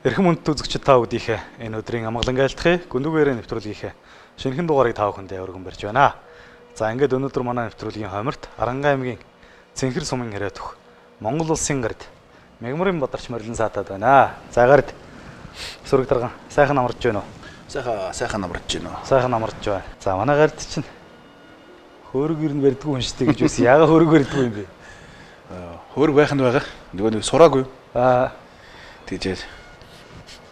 Эрхэм хүнд үзэгчид та бүдийнхээ энэ өдрийн амгалан айлтгая гүндүгээрээ нэвтрүүлгийнхээ шинэхэн дугаарыг та бүхэндээ өргөн барьж байна. За ингээд өнөөдөр манай нэвтрүүлгийн хойморт Арангай аймгийн Цэнхэр сумын хэрэг төх Монгол улсын гард Мягмарын Бадарч Морилон саатаад байна. За гард сүрэг дарган сайхан амарч байна уу? Сайхан амарч байна уу? Сайхан амарч байна. За манай гард чинь хөөрөг ирнэ барьдгүй хүн штэ гэж үс. Яага хөөрөг барьдгүй юм бэ? Хөөрөг байх нь байгаа. Нөгөө нэг сураагүй. Тэгээд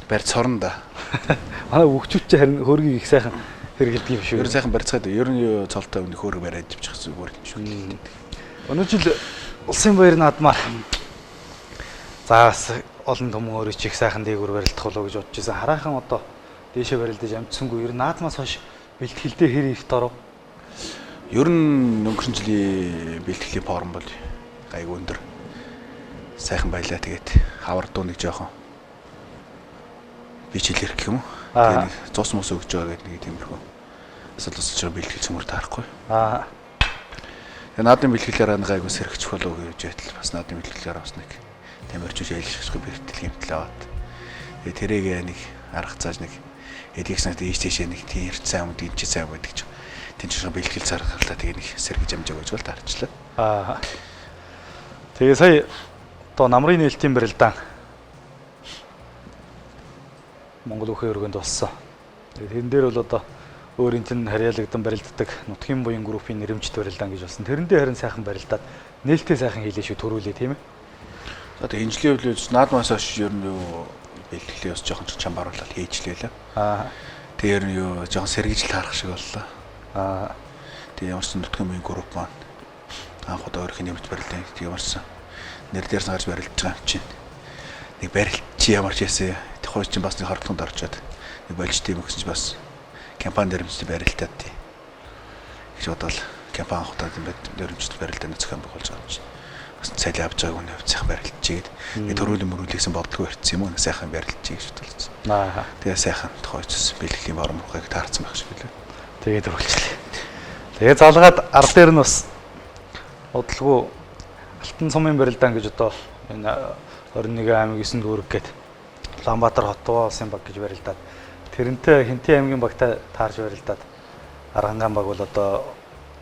барьц сорно да. Манай хөвгчүүд ч харин хөөргийг их сайхан хэрэгэлдэг юм шүү. Ер нь сайхан барьцгаад ер нь юу цолтой өмнө хөөрөг бариад явчих зүгээр юм шүү. Өнөө жил улсын баяр наадмаар заас олон том өөрөж их сайхан дээгүүр барилдах болоо гэж бодож байсан. Хараахан одоо дээшээ барилдаж амжсангүй. Ер нь наадмаас хойш бэлтгэлтэй хэр их доров? Ер нь өнгөрсөн жилийн бэлтгэлийн форм бол гайгүй өндөр. Сайхан байлаа тэгээд хавар дуу нэг жоохон бичлэр гэх юм уу. Тэгээ нэг цус мус өгж байгаа гэдэг нэг тиймэрхүү. Асуулт асууж бэлтгэл цөмөр таарахгүй. Тэгээ наадмын бэлтгэлээр гайгүй сэрэгч болов гэж байтал бас наадмын бэлтгэлээр бас нэг тамирчиж айлшгүй бэлтгэл хэмтэл аваад. Тэгээ тэрийг нэг арга цааж нэг эдгийгснээр ийш тийшээ нэг тийм сайн юм дийч сайн байдаг ч. Тэнцвэр бэлтгэл заргалаа тэгээ нэг сэргэж амжааг гэж бол таарчлаа. Тэгээ сая одоо намрын нээлтийн барилдаан Монгол үхээ өргөнд болсон. Тэгээд тэрэн дээр бол одоо өөрийн тэн харьяалагдсан барилддаг нутгийн буян группийн нэрэмжит барилдаан гэж болсон. Тэрэндээ харин сайхан барилдаад нээлттэй сайхан хийлээ шүү төрүүлээ тийм ээ. За тэгээд инжлийн хувьд наадмаас хойш ер нь юу бэлтгэлээ бас жоохон чамбааруулаад хийжлээ лээ. Тэгээ ер нь юу жоохон сэргийжл харах шиг боллоо. Тэгээ ямар ч нутгийн буян групп маань анх удаа өөрхийн нэмэлт барилдаан тэгээ ямарсан нэр дээрс гарч барилдаж байгаа юм чинь. Нэг барилт чи ямар ч ясэ тухайн чинь бас нэг хордлогонд орчоод нэг болж тийм өгсөн чи бас компани нэрмжтэй барилтаад тий. Гэж бодвол компани хотод нэрмжтэй барилдааны зохион байгуулж байгаа юм чинь. Бас цалин авч байгааг нь сайхан барилтчихэд нэг төрүүлэн мөрүүлсэн бодлого барьсан юм уу сайхан барилтчиг гэж бодлоо. Тэгээ сайхан тухайн цэс бэлтгэлийн боромрохыг таарсан байх шиг лээ. Тэгээд өргөлчлээ. Тэгээ залгаад ар дээр нь бас бодлого Алтан сумын барилдаан гэж одоо энэ 21 аймаг 9 дүүрэг гээд Улаанбаатар хотоо улсын баг гэж барилдаад тэрнтэй Хинтээ аймгийн багтай таарж барилдаад Арангаан баг бол одоо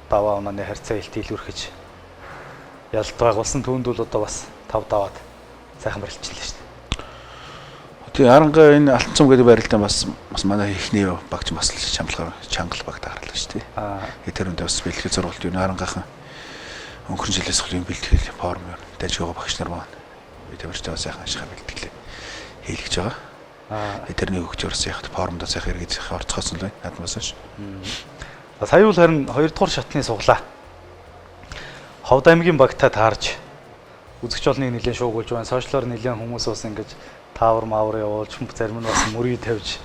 даваа унааны харьцаа илт илүүрхэж ялт байгуулсан түүнд бол одоо бас 5 даваад сайхан барилдчихлаа шүү дээ. Тэгээ Арангаа энэ Алтан сум гэдэг барилдаан бас манай ихний багч бас чангал баг таарлаа шүү дээ. Тэр үндэ бас бэлтгэл зургалт юу Арангаахан өнгөрсөн жилээс хөл бэлтгэл форм юу дэж байгаа багш нар маань тамирчтай сайхан ашиглах бэлтгэлээ хийлгэж байгаа. Тэрний хөгжөөрс яг формдоо сайхан эргэж орцгоосон л байна. Надмаас ш. Сая бол харин 2 дугаар шатны суглаа. Ховд аймгийн багтаа таарж үзэгч олныг нэлээд шуугуулж байна. Сошиалор нэлээд хүмүүс бас ингэж таавар маавар явуулж зарим нь бас мөрий тавьж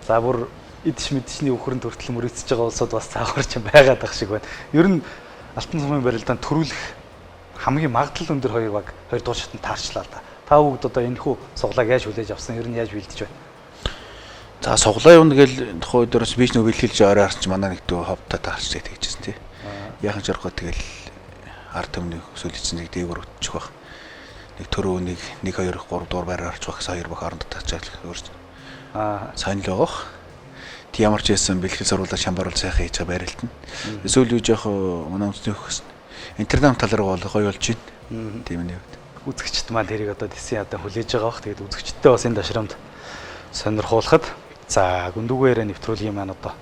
за бүр идэж мэдчний өхрөнд хүртэл мөрийцэж байгаа улсууд бас цаавар ч байгаад ах шиг байна. Ер нь Алтан сумын барилдаанд төрүүлэх хамгийн магадлал өндөр хоёр баг 2 дугаар шатанд таарчлаа л да. Та бүгд одоо энэ хүү суглааг яаж хүлээж авсан? Ер нь яаж бэлдэж байна? За суглаа юун гээл тухайн өдрөөс биш нэг бэлтгэлж орой харч манай нэг дөө ховдоо таарч тэгжсэн тий. Яхан жаргоо тэгэл ард түмний өсөлтсөн нэг дээгүүр өтчих баг. Нэг төрөө нэг 2 3 дугаар байраар орчих багс хоёр баг оронд таачаал өөрч. Сайн л байгаах. Ямар ч байсан бэлтгэл сурвалжаа чамбаруул сайхан хийж байгаа барилт нь. Эсвэл юу жоох манай үндэсний хөгс интернет тал руу гоё болж байна. Тийм ээ. Үзэгчд маань тэрийг одоо дэсийн ядан хүлээж байгаа бох. Тэгээд үзэгчдтэй бас энэ ташрамд сонирхуулахад за гүндүгээрээ нэвтрүүлгийн маань одоо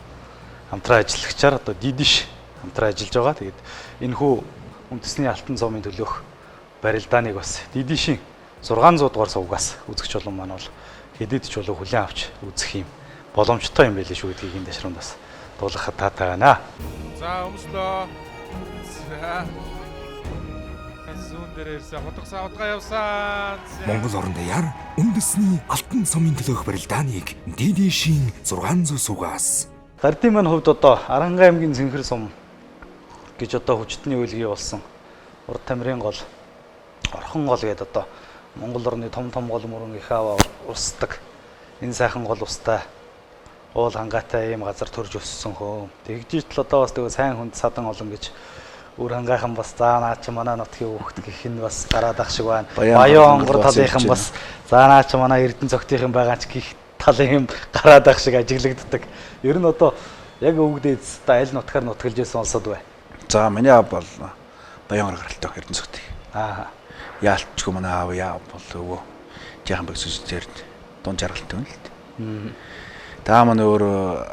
хамтран ажиллагчаар одоо дидиш хамтран ажиллаж байгаа. Тэгээд энэ хүү үндэсний алтан сумын төлөөх барилдааныг бас дидишийн 600 дугаар сувгаас үзэгч олон маань бол хэдийд ч болов хүлээн авч үзэх юм боломжтой юм байлээ шүү гэдгийг энэ ташрамд бас дуулгахад таатай байна. За өмслөө. За. Зүүн дээр ирсэн хотго савдгаа явсан. Монгол орон даяар үндэсний алтан сумын төлөөх барилдааныг дидишийн 600 сувгаас Гардын маань хувьд одоо Арангай аймгийн Цэнхэр сум гэж одоо хүчтний үйлгий болсон урд тамирын гол орхон гол гэдэг одоо Монгол орны том гол мөрөн их аваа усдаг энэ сайхан гол устай уул хангаатай ийм газар төрж өссөн хөө. Тэгжиж л одоо бас тэгээ сайн хүнд садан олон гэж Үр хангайхан бас заа наа чи манай нутгийн хүүхэд гэх нь бас гараад ах шиг байна. Баян Баян онгор талынхан бас заа наа чи манай Эрдэнэ цогтынхан байгаа ч гих талын юм гараад ах шиг ажиглагддаг. Ер нь одоо яг өвгдөөс та аль нутгаар нутгалж байсан улсууд бай. За миний аав бол Баян гаралтай Эрдэнэ цогт. Яалтчгүй манай аав яа бол өвөө жаахан бэксүжээр дунд жаргалтай байна л дээ. Таа манай өөр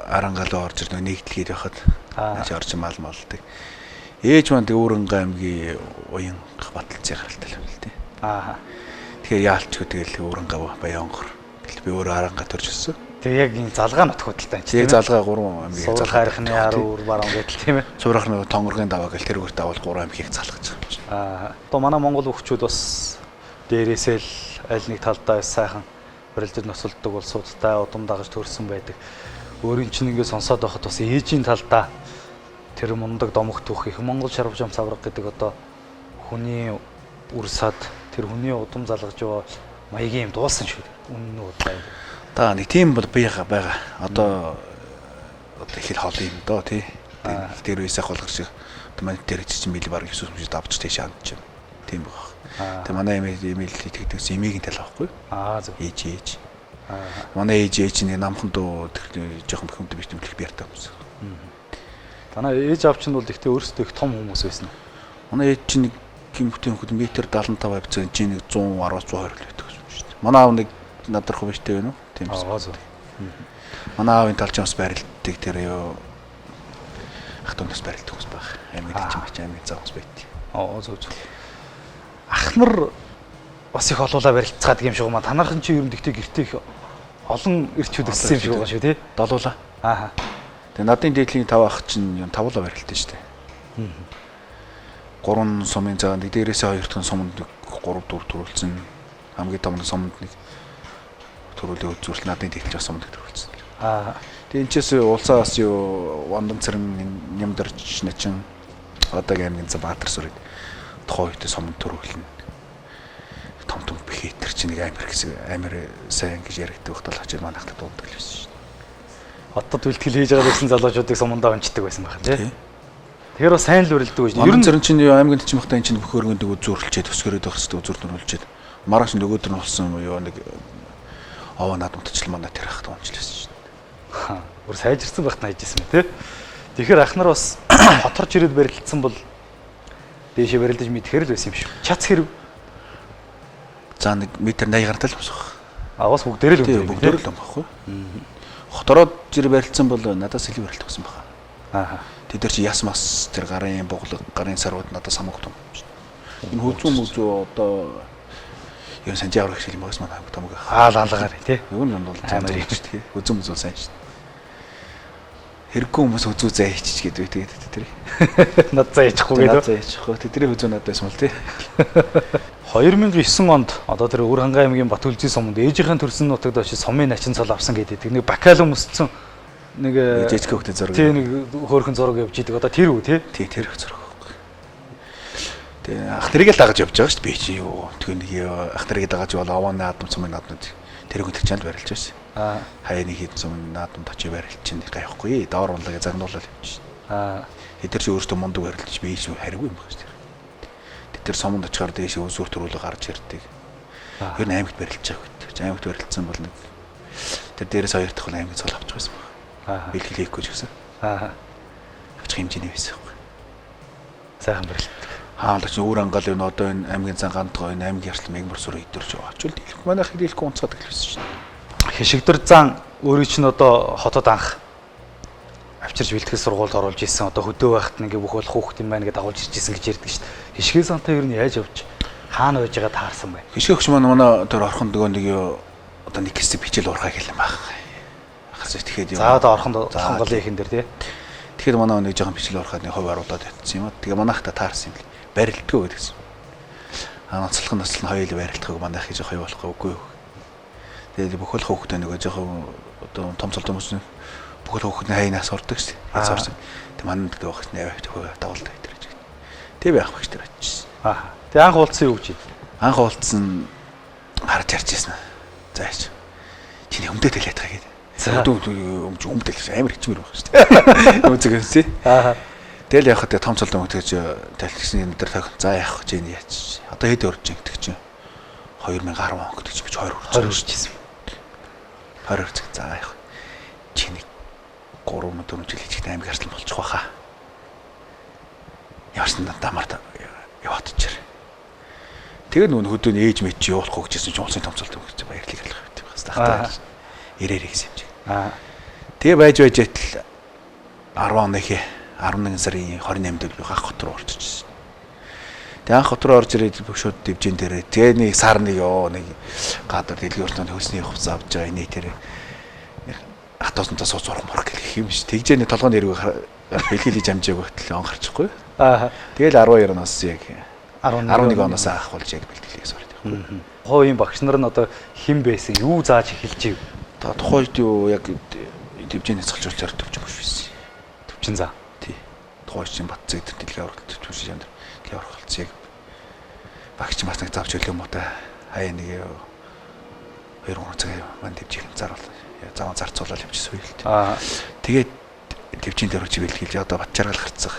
арангалуу орж ирнэ нэгдлгээд байхад наач орж малмалдаг. Ээж маань тэгээ Өөрөнгө аймгийн уян баталцын гаралтай л байна л дээ. Тэгэхээр яалтчгүй тэгэл Өөрөнгө Баян онгор. Тэгэл би өөрөө арангаа төрж өссөн. Тэгээ яг энэ залгаа нутг хөдөлтэй тийм. Тэгээ залгаа 3 аймгийг залгаа харихны 10 үр баруун гэдэл тийм ээ. Цуврахны тонгоргийн даваа гэл тэрүүгээр давал 3 аймгийг залгаж байгаа юм. Одоо манай монгол хүүхчүүд бас дээрээсээ л аль нэг талдаа сайхан барилдад носолддог улсуудтай удам дагаж төрсэн байдаг. Өөрийн чинь ингээд сонсоод байхад бас ээжийн талдаа тэр мундаг домогт түүх их монгол шарвжам савраг гэдэг одоо хүний үрсад тэр хүний удам залгаж байгаа маягийн юм дуусан шүү дээ. Үнэн үү удаа. Та нэг тийм бол байгаа. Одоо их л хол юм доо тий. Тэр үесээ холгох шиг одоо манай дээр чинь мэл баг 9 хүмүүс давж тийш хандж юм. Тийм баг. Тэгээ манай эмээл тэгдэгс эмээгийн тал байхгүй. Зөв. Ээж. Манай ээж нэг намхан дөө жоохон бөхөмд биш тэмлэх биартай хүмүүс. Танаа ээж аав чинь бол ихтэй өөрсдөө их том хүмүүс байсан. Манай ээж чинь нэг гимтэн хүүд метр 75 авцсан чинь нэг 110 120 л байдаг юм шүү дээ. Манай аав нэг надрах биштэй байна уу? Тийм үү. Манай аавын талч бас барилддаг тэр юу ах томс барилддаг хүмүүс баг. Аймгийн заавс байт. Зөв. Ах нар бас их олуулаа барилцгаад юм шиг юм. Танархан чи ер нь тэгтээ гэртээ их олон ирчүүд өссөн юм шиг байгаа шүү тий. Долуулаа. Тэгээ надын дээдлийн 5 ах чинь юм тавуулаа барилдсан шүү дээ. 3 сумын цаанд дээрээсээ 2 дахь суманд 3 4 төрүүлсэн. Хамгийн том суманд нэг төрүүлээ үзүүрл надын дээдлж суманд төрүүлсэн. Тэгээ энэчээс улсаас юу Вандан цэрэн нямдарч начин одоогийн аймгийн Баатар сүрэг тухайн үед суманд төрүүлнэ. Том бэхэтэр чинь нэг амар сайн гэж яригддаг хтал очиж манайхад дууддаг л байсан шүү дээ. Хотод бэлтгэл хийж байгаа гэсэн залуучуудыг сумандаа унцдаг байсан байх тий. Тэгэхээр бас сайн л өрөлдөг байж. Ер нь цэрэн чинь аймгийн төчмөхтэй энэ чинь бүх өргөндөө үзүүрлчээд төсгөрөөд байх хэвээр үзүүр төрүүлчихэд маргааш нөгөөдөр нь болсон юу нэг овоо наадмтчлал манай тэр ахт унчлээсэн шүү дээ. Өөр сайжирсан байхад найжсэн мэ тий. Тэгэхээр ах нар бас хоторч ирээд барилдсан бол дээшээ барилдаж мэдхээр л байсан юм шүү. Чац хэрэг. За нэг метр 80 гартай л босох. Бас бүгдээрээ л үнэ. Бүгдээрээ л юм баггүй. Хотороод жир барилдсан бол надаас илүү барилт болсон байна. Тэд нар чи яс мас тэр гарын буглаг, гарын сарвууд надаас хамаагүй том. Энэ хөлзөө одоо ер нь санжаар их шил мөгс манай том. Ланлагаар тий. Юу нь бол амар юм шүү дээ. Үзэн үзүүл сайн шүү дээ. Хэрэггүй хүмүүс үзүү заа хийчих гээд байдаг тэр. Над заа хийчихгүй гэдэг. Над заа хийчихгүй. Тэдний үзүү надад байсан бол тий. 2009 онд одоо тэр Үр хангай аймгийн Батүлжийн суманд ээжийнхэн төрсөн нутагт очиж сумын начин цол авсан гэдэг. Нэг бакалон мөсцсөн нэг жижиг хөвгтэй зураг. Тий нэг хөөрхөн зураг явж идэг. Одоо тэр үү тий? Тий тэр зураг. Тэгээ ах тэрийг л дагаж явж байгаа шүү дээ би чи юу. Тэгээ нэг ах тэрийг дагаж бол овооны наадам сумын наадмууд тэрийг өтөх чанд барилж байсан. Хаяаны хийдэн сумын наадамд очиж барилж чинь гайхгүй. Доор унлагаа загнуулаад явчих. Тэд чи өөртөө мундаг барилж би ч хариггүй юм байна шүү дээ. Тэр суманд очихаар дээш өсвөр төрүүлэг гарч ирдэг. Ер нь аймагт барилж байгаа гэдэг. Аймагт барилдсан бол нэг тэр дээрээс 2 дахь аймаг цол авчих байсан байна. Бэлтгэл хийхгүй ч гэсэн. Авчих хэмжээний байсан байна. Сайхан барилддаг. Хаалгач өөр ангаал энэ одоо энэ аймгийн цанганд гоо энэ аймгийн яршил мегмар сүр идэрч байгаа. Очвол дийлэх манайх дийлэхгүй унцаадаг л байсан шүү дээ. Хишигдэр зан өөрийн чинь одоо хотод анх авчирч бэлтгэл сургуульд оруулж исэн одоо хөдөө байхад нэг бүх болох хүүхд юм байна гэдээ дагуулж ирж исэн гэж ярьдаг шүү дээ. Хишгээ сантаа ер нь яаж явж хаана байж байгаа таарсан бэ? Хишгээгч манай тэр орхон нөгөө нэг одоо нэг хэсэг бичээл урхаа гэлэн баг. Ахсаж тэгэхэд за одоо орхон голын ихэн дээр тий. Тэгэхээр манай нэг жоохон бичээл урхаад нэг хувь аруулаад байсан юм аа. Тэгээ манайхта таарсан юм л. Барилдгаа гэдэгсэн. Ноцлох нь хоёул барилдахыг манайх хийж хоёул болохгүй. Тэгээд бүх хүүхдээ нөгөө жоохон одоо том цолтой хүмүүс бүх хүүхдийн хайнаас ордог шээ. Яаж орсон. Тэг манд гэдэг багт наваа давуулдаг гэдэг гэж. Тэг байх багш тэр очижсэн. Тэг анх уулзсан юу гэж байна? Анх уулзсан харж ярьжсэн. Зааш. Чиний өмдөд хэлээд байгаа гэдэг. Өмдөд амар хичмэр байх шүү дээ. Үзэгээс тий. Тэгэл яхад том цолдон өгдөж тайлхсны өндөр таг за яах гэж яаж. Одоо хэд өрж ин гэдэг чинь 2010 он гэдэг чинь би 20 20 20 за яах. Чиний 3 4 жил хийх аймаг арслан болчих واخа. Явсан дамаар яваад чир. Тэгээ нүүн хөдөөний ээж мэд чи явуулах гэжсэн чинь улсын том цолдон өгч баярлалаа хэлэх байдаг бас тахтаа. Ирээрээ гэсэн юм чи. Тэгээ байж атал 10 оныхээ 11 сарын 28-нд би анх хот руу орж ирсэн. Тэгээ анх хот руу орж ирээд шууд дивжин дээрээ тэгээ нэг сар нэг нэг гадар дэлгүүртөнд хөлсний хувцас авч байгаа энэ тэр хатоосонтой сууц ургамор гэх юм ш. Тэгжээний толгойн дэрэг бэлгэлж амжааг байтал он гарчихгүй. Тэгэл 12 оноос яг 11 оноос анх болж яг бэлтгэлээс ордог. Хоогийн багш нар нь одоо хэн байсан? Юу зааж эхэлж ив? Одоо тухайд юу яг дивжин хэсгэлжүүлж төвч биш байсан. Төвчин заа. Тухайд чинь батцэг дэлгээ оролт төвч юм дэр. Тэгээ оролцсон яг багч бас нэг завч ölөө муу та хаяа нэг 2 цаг манд дивжин зарвал заван зарцуулаад явчихсан үйл л. Тэгээд дивжин дээр очив бэлгэлж одоо бат жаргал гарцсан.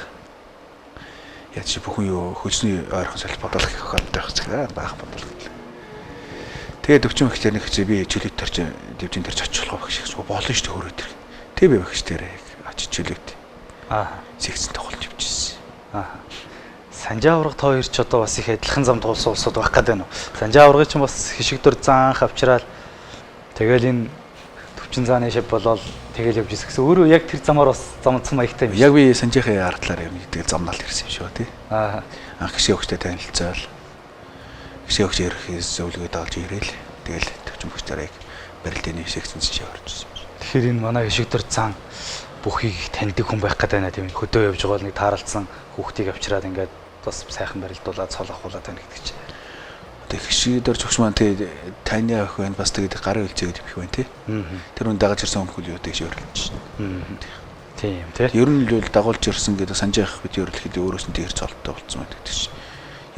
Яа чи бүхэн юу хөлсний ойрхон солих бодлого их хохиолтой байх баах бодлого. Тэгээд өвчин ихтэй нэг чи би чөлөөт төрч дивжин дээр очих болох багш болно шүү дээ өөрөө тэр. Тэг би багш дээр очиж чөлөөт. Секцэн тоглож явчихсан. Санжаа аврагт хоёр ч одоо бас их адилхан зам туулсан улсууд байх гэдэг нь. Санжаа аврагын ч бас хишигдэр заанх авчраал тэгэл энэ төвчин зааны шив болоод тэгэл явж ирсэн гэсэн. Өөрөө яг тэр замаар бас замцсан маягтай юм. Яг би санжийнхаа ардлаар юм тэгэл замнаал ирсэн юм шүү тий. Анх гişээ өгчтэй танилцаал. Гişээ өгч ирэхээс зөвлөгөө даалж ирээл. Тэгэл төвчин бүгдээрээ яг барилдын секцэн чинь орж ирсэн. Тэгэхээр энэ манай хишигдэр зан бүхийг таньдаг хүн байх гэдэг байна тийм хөдөө явж байгаа нэг тааралцсан хүүхдийг авчираад ингээд бас сайхан барилдуулаад цол авахуулаад байна гэдэг чинь. Тэг хишигдэр зөвч маань таны ах байна бас тэгээд гарын үлцээ гэдэг их байна тий. Тэр хүн дагаж ирсэн хүн хөл юу гэж өөрлөж шин. Тийм тий. Ер нь л дагуулж ирсэн гэдэг санжаах бид өөрлөхэд өөрөөс нь тэгэр цолтой болцсон байдаг тийм шин.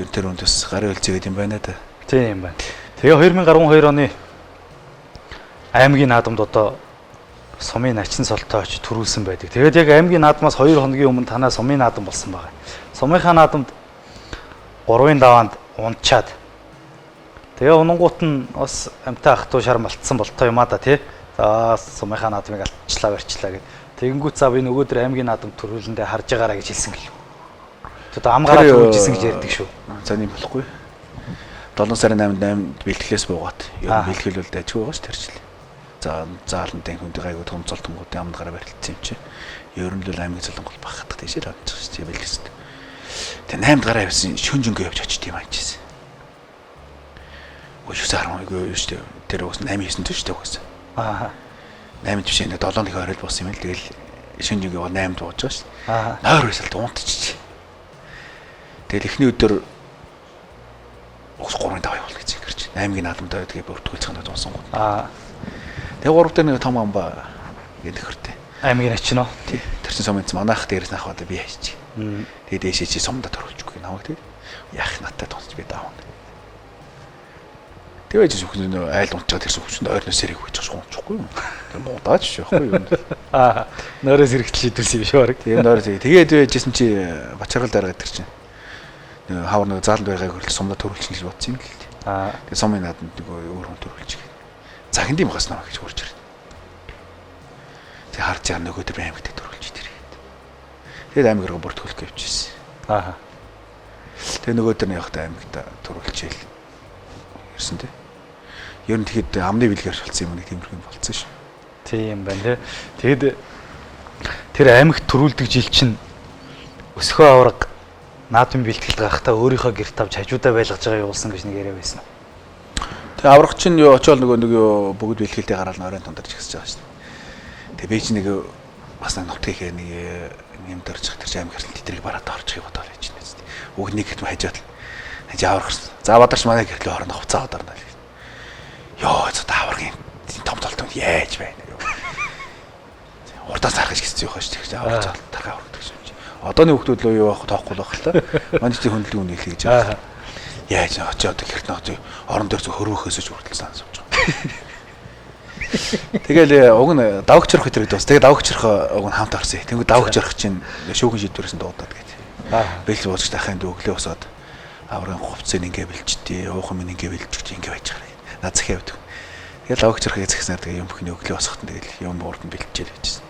Ер нь тэр хүн бас гарын үлцээ гэдэг юм байна да. Тийм байна. Тэгээ 2012 оны аймгийн наадамд одоо сумын начин солтой очиж төрүүлсэн байдаг. Тэгээд яг аймгийн наадмаас 2 хоногийн өмнө танаа сумын наадам болсон байгаа. Сумынхаа наадамд 3-ын даваанд унчаад тэгээ унангуут нь бас амтай ах トゥ шар малтсан болтой юм а да тий. За сумынхаа наадмыг алдчихлаа барьчлаа гэд. Тэгэнгүүт за би нөгөөдөр аймгийн наадамд төрүүлэндээ харж байгаараа гэж хэлсэн гэлээ. Одоо ам гараад төрүүлжсэн гэж ярьдаг шүү. За тийм болохгүй. 7 сарын 8-нд бэлтгэлээс буугаад ер нь бэлтгэл бол дайггүй байгаа ш тэрчил. За заалантай хүнд гайгүй томцолтонгуудын амд гараа барилдсан юм чи. Ер нь л аймгийн цолонгол багтах тийшээ л онцох ш. Тийм бэлгэлсэн. Тэгээ 8-д гараа явсан шүнжөнгөө явж очиж тийм анчижсэн. Өчигдөр хармаагүй юу ш. Тэр уус 8-9 төв ш. Уус. 8 биш нэ 7-ны орой л болсон юм л тэгэл шүнжөнгөө 8-д бууж байгаа ш. Нойр байсалд унтчих. Тэгэл эхний өдөр ус 3-5 явуул гэж ингэрч. 8-гийн наадамдаа тэгээ бүртгүүлж ханаад унсан гоо. Тэгээ 3 дээр нэг том амба гэдэг хөртэй. Аймгийн начин уу? Тий. Тэр чин сумын манайх дээрээс наах удаа би хайчих. Тэгээ дээшээ чи сумда төрүүлчихгүй намайг тэгээ яах наттай тонч би даавна. Тэгээ чи зөвхөн айл унтчаад тэрсэн хүчэнд ойрноос сэрэг хийж унчихгүй юм. Тэр муудаач шүүхгүй юу. Нойроос хэрэгтэл шийдвэрсэн юм шүү баг. Тэгээ нойроос тэгээд байжсэн чи бачаргал дараад тэр чин. Хавар нэг зааланд байгааг хөрөл сумда төрүүлчих гэж бодсон юм л. Тэгээ сумын наадамд нэг өөр хүн төрүүлчих. Захин дэм гас намаа гэж хурж ирсэн. Тэгээ харж байгаа нөгөөдөр би аймагт төрүүлж ирээд. Тэгээд аймаг руу бүртгүүлэх гэж явчихсан. Тэгээ нөгөөдөр нь явахдаа аймагт төрүүлж ийл. Ирсэн тий. Ер нь тэгэхэд амны бэлгээр шалцсан юм нэг тиймэрхүү юм болцсон шүү. Тийм байна тий. Тэгэд тэр аймагт төрүүлдэг жил чинь өсгөө авраг наадмын бэлтгэл гахтаа өөрийнхөө гэрт авч хажуудаа байлгаж байгаа явуулсан гэж нэг яриа байсан. Тэгээ аврагч нь юу очиол нөгөө бүгд бэлтгэлтэй гараал нойрон тундарч гисэж байгаа шүү. Тэгээ би чи нэг бас нэг нутгийг нэг юм дөрж тэр аймаг хэрэг тэдрийг бараад орчихыг бодоод байж байна зү. Уг нэг хэд хажаад аврагч. За бадарч манай гэрлээ хоорондоо хуцаа ударна л. Йоо за аврагийн том толтон яаж байна юу. Урдаас харах гэж гисэж байгаа шүү. Аврагч тархаа аврагдаг шүү. Одооны хүмүүс л юу явах тоохгүй л байх л та. Манай чинь хөндлөг үнэ хэлээ гэж байгаа. Яаж очиод гэрт нөө орон дээр зөв хөрөөхөөс ч хүртэл санаж авч байгаа. Тэгэл уг нь давагч орох гэдэг бас. Тэгээ давагч орох уг нь хамт орсон. Тэнгүү давагч орох чинь шүүхэн шийдвэрээс нь дуудаад гэдэг. Бэлж бууж тахын дөө өглөө босоод аврын хувцсыг ингээ бэлжтээ, уухан минь ингээ бэлжчих ингээ байж байгаа. Над захиа өгдөг. Тэгэл давагч орох гэсгснээр тэгээ юм бүхний өглөө босоход тэгэл юм уурд нь бэлжижээ байжсэн.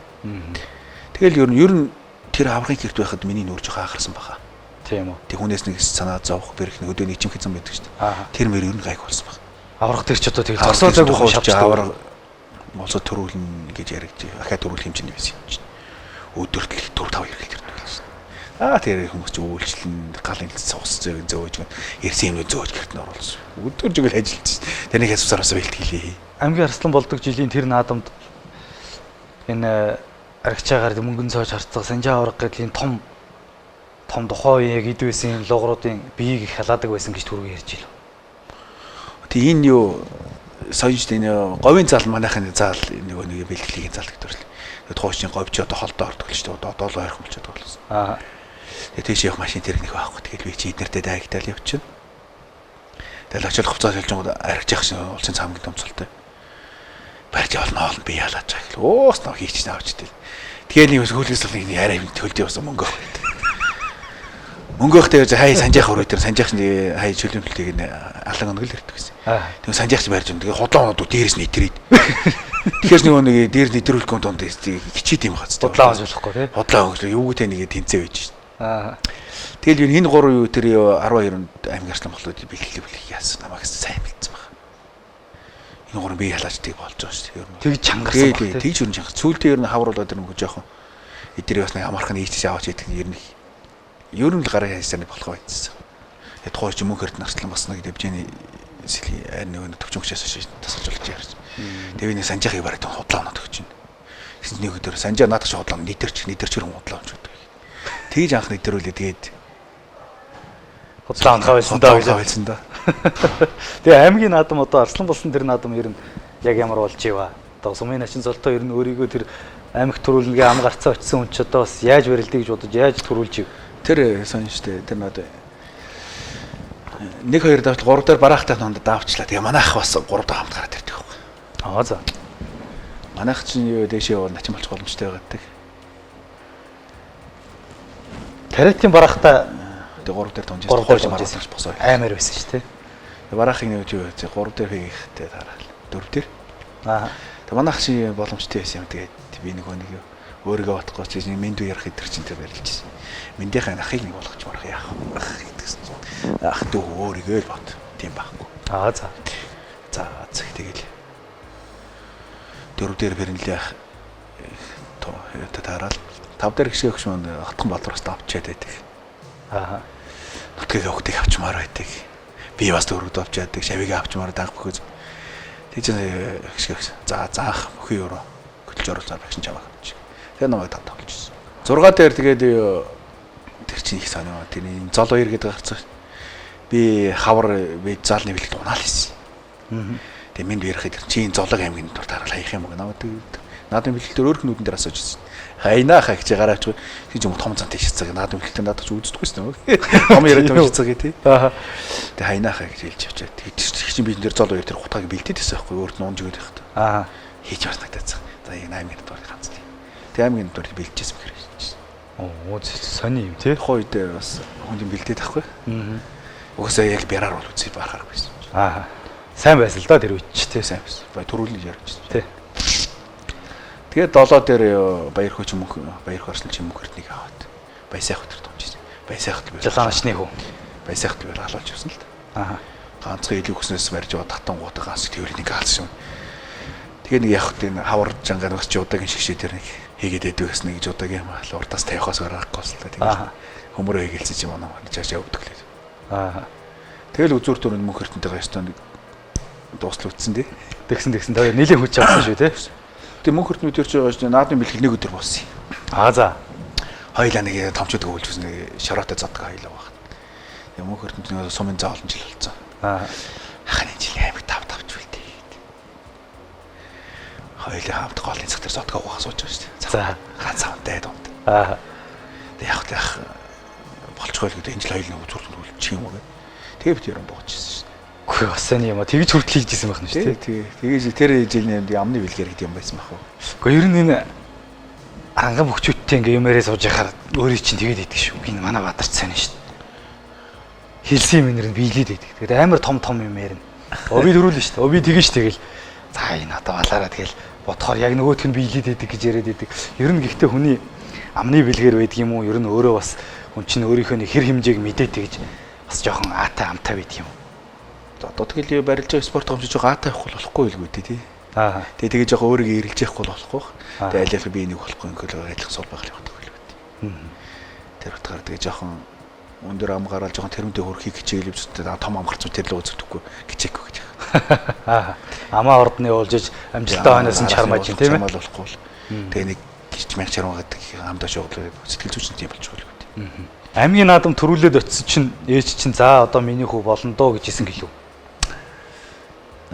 Тэгэл ер нь тэр аврын гэрт байхад миний нүүр жоохон ахарсан баха. Тийм үү. Тэг хүнээс нэг санаа зовх бэрх нэг өдөөний ичимх хэзэн байдаг шүү дээ. Тэр мөр ер нь гайг болсон баг. Аврах тэр ч одоо тэг зогсоолойг шавж авраг моцоо төрүүлнэ гэж яригдчих. Ахаа төрүүл хэмжээний байсан юм чинь. Өдөртөл 4-5 хэрэг ирдэг байсан. Тэр хүмүүс ч үйлчлэн галын цус зөөгөн зөөж ирсэн юмнууд зөөж гэрт нь оруулсан. Өдөр жигэл ажиллаж. Тэрний хэсвсараас бэлтгэлээ. Амьгийн Арслан болдог жилийн тэр наадамд энэ аригчаагаар мөнгөн цоож харцаг Санжаа авраг гэдэг энэ том тухайн яг идвэсэн лугруудын биеийг их халаадаг байсан гэж түрүү ярьж илв. Тэг энэ юу соёж энэ говийн зал манайхын зал нэг бэлтгэлийн зал гэдэг төрөл. Тэгээд хуучны говьч одоо холдоо ордог л шүү дээ. Одоо ойрхон болчиход байгаа болсон. Тэгээд тийш явах машин тэр нэг байхгүй. Тэгээд би чи эднэртэй дайгтал явчихна. Тэгэл очил хувцас хэлж байгаа аригч явах шин улсын цаамгийн томцолтой. Барьж явуулна хоолн би яалаач гэх. Уус нөө хийч навч тэл. Тэгээд нэг хөлөөс л нэг арай төлдөө болсон мөнгө өгөх. Мөнгө өгөхтэй хай санжаах өрөө дээр санжаах нь хай чөлөмөлтийг нь алан өнгөл ирдэг гэсэн. Тэгээ санжаах барьж юм. Тэгээ худлаанууд дээрээс нь итрээд. Тэгэхээр нэг дээр нэтрүүлэх донд хичээд юм хац. Худлаа онжуулахгүй тий. Худлаа өнгөл юу гэдэг нэг тэнцээ байж шин. Тэгэл энэ 3 юу тэр 12-нд Амьгийн Арслан болоод бэлгэлээ яасан намайг сайн мэдсэн баг. Энэ 3 би ялаачдыг болж байгаа шүү дээ. Тэг чангарсан баг. Тэгж өрн чангас. Сүүлдээ ер нь хавруулаад ирнэ жоохон. Эдгээр бас нэг амархан ийчээс аваач идэх ер нь ер нь л гарын хайсаар болох байцсан. Тухайн ч мөнх эрдэнэ Арслан басна гэдэг дэмжээний нэг төвчмөгчөөс тасалж болж ярьж. Тэгээ би нэг санжаахыг бараад худлаа оноод өгч байна. Гэсэн нэг өдөр санжаа наадах шиг худлаа нийтэрч хүн худлаа онж өгдөг. Тэгж анх нийтэрүүлээ тэгээд худлаа онохоо байсан да. Тэгээ аймгийн наадам одоо Арслан болсон тэр наадам ер нь яг ямар болж иваа. Одоо сумын начин золтой ер нь өөрийгөө тэр аймагт төрүүлнэгээ ам гарцаа очисон хүн ч одоо бас яаж барилдгийг гэж бодож яаж төрүүлж ив. Тэр сонь штэ тэр надад 1-2 давтал 3 дээр бараахтай хонд давчлаа. Тэгээ манайх бас 3 дахь хамт гараад ирдэг байхгүй. За. Манайх чинь юу дэшээ явал начин болчих боломжтой байгааддаг. Каратин бараахтай тэгээ 3 дээр тонжээс бараахтай босоо. Аймаар байсан шүү дээ. Бараахыг нэг юу 3 дээр хийхтэй дараал. 4 дээр. Тэгээ манайх чинь боломжтой байсан юм. Тэгээд би нэг өөрийгөө батхгүй чинь мэнд ярих идэр чинь тэр барилжсэн. Мэндийн ахыг нэг болгож марах яах гэдэгсэн. Ах дүү өөрийгөө л бот. Тийм байхгүй. За. За тэгэл. 4 дээр бэрнэлээ тараал. 5 дээр гişгээ өгч мөн Хатхан Баатараас давчаад байдаг. Нутгийг өгдөг авчмаар байдаг. Би бас дөрөвд авчаад байдаг. Шавийг авчмаар даах бөхөз. Тэг чинь гişгээ. За заах бүхий өрөө хөтлж оруулаад багш чамаа. Тэгээ намайг тавталж ирсэн. 6 дээр тэгээд тэр чинь их санаа. Тэрний зол 2 гэдэг гарцсан. Би хавар би заалны бэлд унаал хийсэн. Тэгээ минь ярихад чинь золог аймгийн дор дараал хаях юм уу намайг наадын бэлд дээр өөр хүмүүдэн дээр асууж ирсэн. Хайнаа хагч гараач гэж юм том цантай шицэг наадын бэлд надад ч үздэггүй шүү дээ. Том яриад юм шицэг тий. Тэгээ хайнаа хагч хэлж явчаад. Тэр чинь би энэ дээр зол 2 тэр хутгааг бэлдээд байсан байхгүй өөрт нь унж өгöd байхад. Хийж баснагдаад. За энэ аймгийн дор ганц. Тэгээ аймгийн дор бэлдчихсэн бэхэр. Сони юм тий. Хойд бас хүн бэлдээд байхгүй. Угсаа яг бяраар бол үзээ бахаар байсан. Сайн байсан л да тэр үуч тий сайн байсан. Бай төрүүлж ярьж тий. Тэгээд 7 дээр баяр хөөч мөнх баяр харсны чинь мөнх өртнийг аваад баясайх өтөр томжсэн. Баясайхт би Жалаанчны хүү. Баясайхт би халуулж явсан л да. Ганцхан илүү хүснээс барьж яваад татан гутаа ганц тэрийг хаалсан юм. Тэгээд нэг явах тийм хавар жангаар бас ч удаагийн шигшээ тэр нэг хийгээд байдаг гэсэн гэж удаагийн юм аа урдаас тавихаас гарахгүй л та тэгээд хөмөрөө хийгэлцэж юм аа чааш явдаг лээ. Тэгэл үзүүр төрөнд мөнх өртөнтэйгээ ястаа дуусл үтсэн тий. Тэгсэн тэгээ нийлээ хүч авсан шүү тий. Тэгээ мөнх өртнүүд төрж байгаа шүү наадмын бэлтгэл нэг өдөр болсон. За. Хоёлаа нэг томчууд өгүүлж үзсэн нэг шороотой заддаг хоёлаа баг. Тэгээ мөнх өртнүүд сумын заа олон жил болсон. Хахны жил аймаг тавч үлдээ. Хоёлаа хамт голын цаг дээр заддаг угаа сууж байгаа шүү. За ганц амтай дунд. Тэгээ яг болцгойл гэдэг энэ жил хоёлын үзүүр төлөвлөж юм уу. Тэгээ бид яран боож ирсэн шүү. Үгүй бас сайн юм а. Тэгж хүртэл хийжсэн байх нь шүү дээ. тэгэж тэр жилийн амны бэлгээр гэдэг юм байсан байх уу. Гэхдээ ер нь энэ ангам хөвчүүдтэй ингээ юм яриа сууж яхаар өөрийн чинь тэгээд идэг шүү. Би манай бадарч сайн шүү. Хэлсэн юм нэр нь биелээд идэг. Тэгээд амар том юм ярина. Би дөрүүлнэ шүү дээ. Би тэгэн ш тэгэл за энэ одоо балаараа тэгэл бодохоор яг нөгөөх нь биелээд идэг гэж яриад идэг. Ер нь гэхдээ хүний амны бэлгээр байдаг юм уу? Ер нь өөрөө бас хүн чинь өөрийнхөө нэг хэр хэмжээг мэдээд тэгж бас жоохон аатай амтай байдаг юм. Одоо тэгэл барилж байгаа спорт хэмжиж байгаа аатай явах болохгүй л үү тий. Аа. Тэгээ жоохон өөрийгөө эргэлж явахгүй болохгүй. Тэгээ аль аль би энийг болохгүй ингээл ажиллах сул байх юм байна. Тэр утгаар тэгээ жоохон өндөр ам гараад жоохон тэрмдээ хөрхийг хичээл өвчтэй том ам гарч тэр л үзэгдэхгүй гिचээгүй гэж. Аа. Амаа ордны уулжиж амжилттай хойноос нь чармааж юм тийм ээ. Болохгүй л. Тэгээ нэг гिच мянга чармаагаад хамдаа шуудлаа сэтгэл зүйчний тийм болж байгаа юм. Аймгийн наадам төрүүлээд очсон чинь ээж чинь за одоо миний хүү болно доо гэж хэлсэн гэлөө.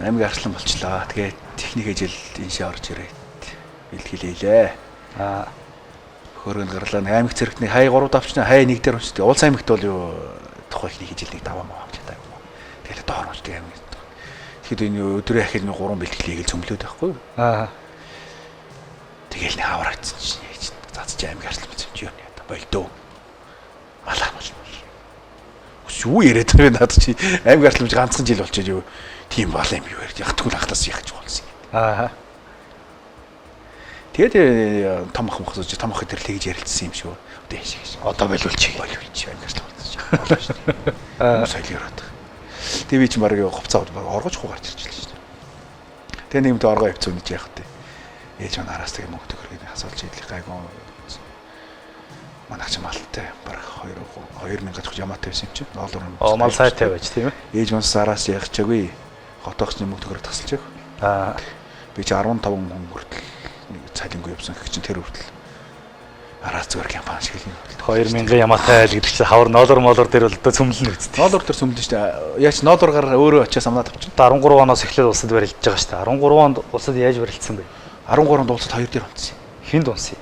Аймгийн арслан болчлаа. Тэгээ техник ижил иншээ орж ирээд бэлтгэлээ. Аа. Хөрөнд гарлаа. Аймаг цэрэгтний хай 3 давчна хай 1 дээр уншдаг. Улс аймагт бол юу тухай ихний ижил нэг 5 маа авч чадаагүй. Тэгээ доор уншдаг аймаг. Тэгэхэд энэ өдрөө ахил нэг 3 бэлтгэлийг л цөмлөөд байхгүй. Аа. Тэгээл нэг аврагдсан чинь ээж зацж аймаг арслан болсон чи юу яа болдоо. Малаа болно. Юу яриад байгаа надад чи аймаг арслан ганцхан жил болчиход юу тийм бал юм юу яг тэгвэл ахтаас яхаж болсон. Аа. Тэгээд том ах мохсож том ах тэр л хийж ярилцсан юм шүү. Одоо яаш гэж. Одоо боловлчих аймаг арслан болсон. Аа. Соёл яраад. Тэгээ би чи баг хувцаа оргож хуу гарч ирж байна шүү. Тэгээ нэмд оргоо явцсан гэж яах вэ? Ээж маань араас тэгээ мөнгө төгрөгийг асуулж ийлэх гайгүй. Манайх ч малтай баг 2000 гацх ямаатай байсан юм чи. Доллар. Мал сайтай байж тийм ээ. Ээж маань араас яах чагүй. Хотоогч мөнгө төгрөг тасалж яг. Аа. Би чи 15 хүн хүртэл нэг цалингүй явсан гэх чинь тэр хүртэл араас зүгээр компани шиг л 2000 ямаатай л гэдэг чинь хавар ноолор дээр бол одоо цөмлөн үсттэй. Ноолор дээр цөмлөн шүү дээ. Яаж ноолоргаар өөрөө очиад самнаад авчих. 13 оноос эхлээд улсад барилдаж байгаа шүү дээ. 13 онд улсад яаж барилдсан бэ? 13 онд улсад 2 дээр унтсан. Хинд унсан?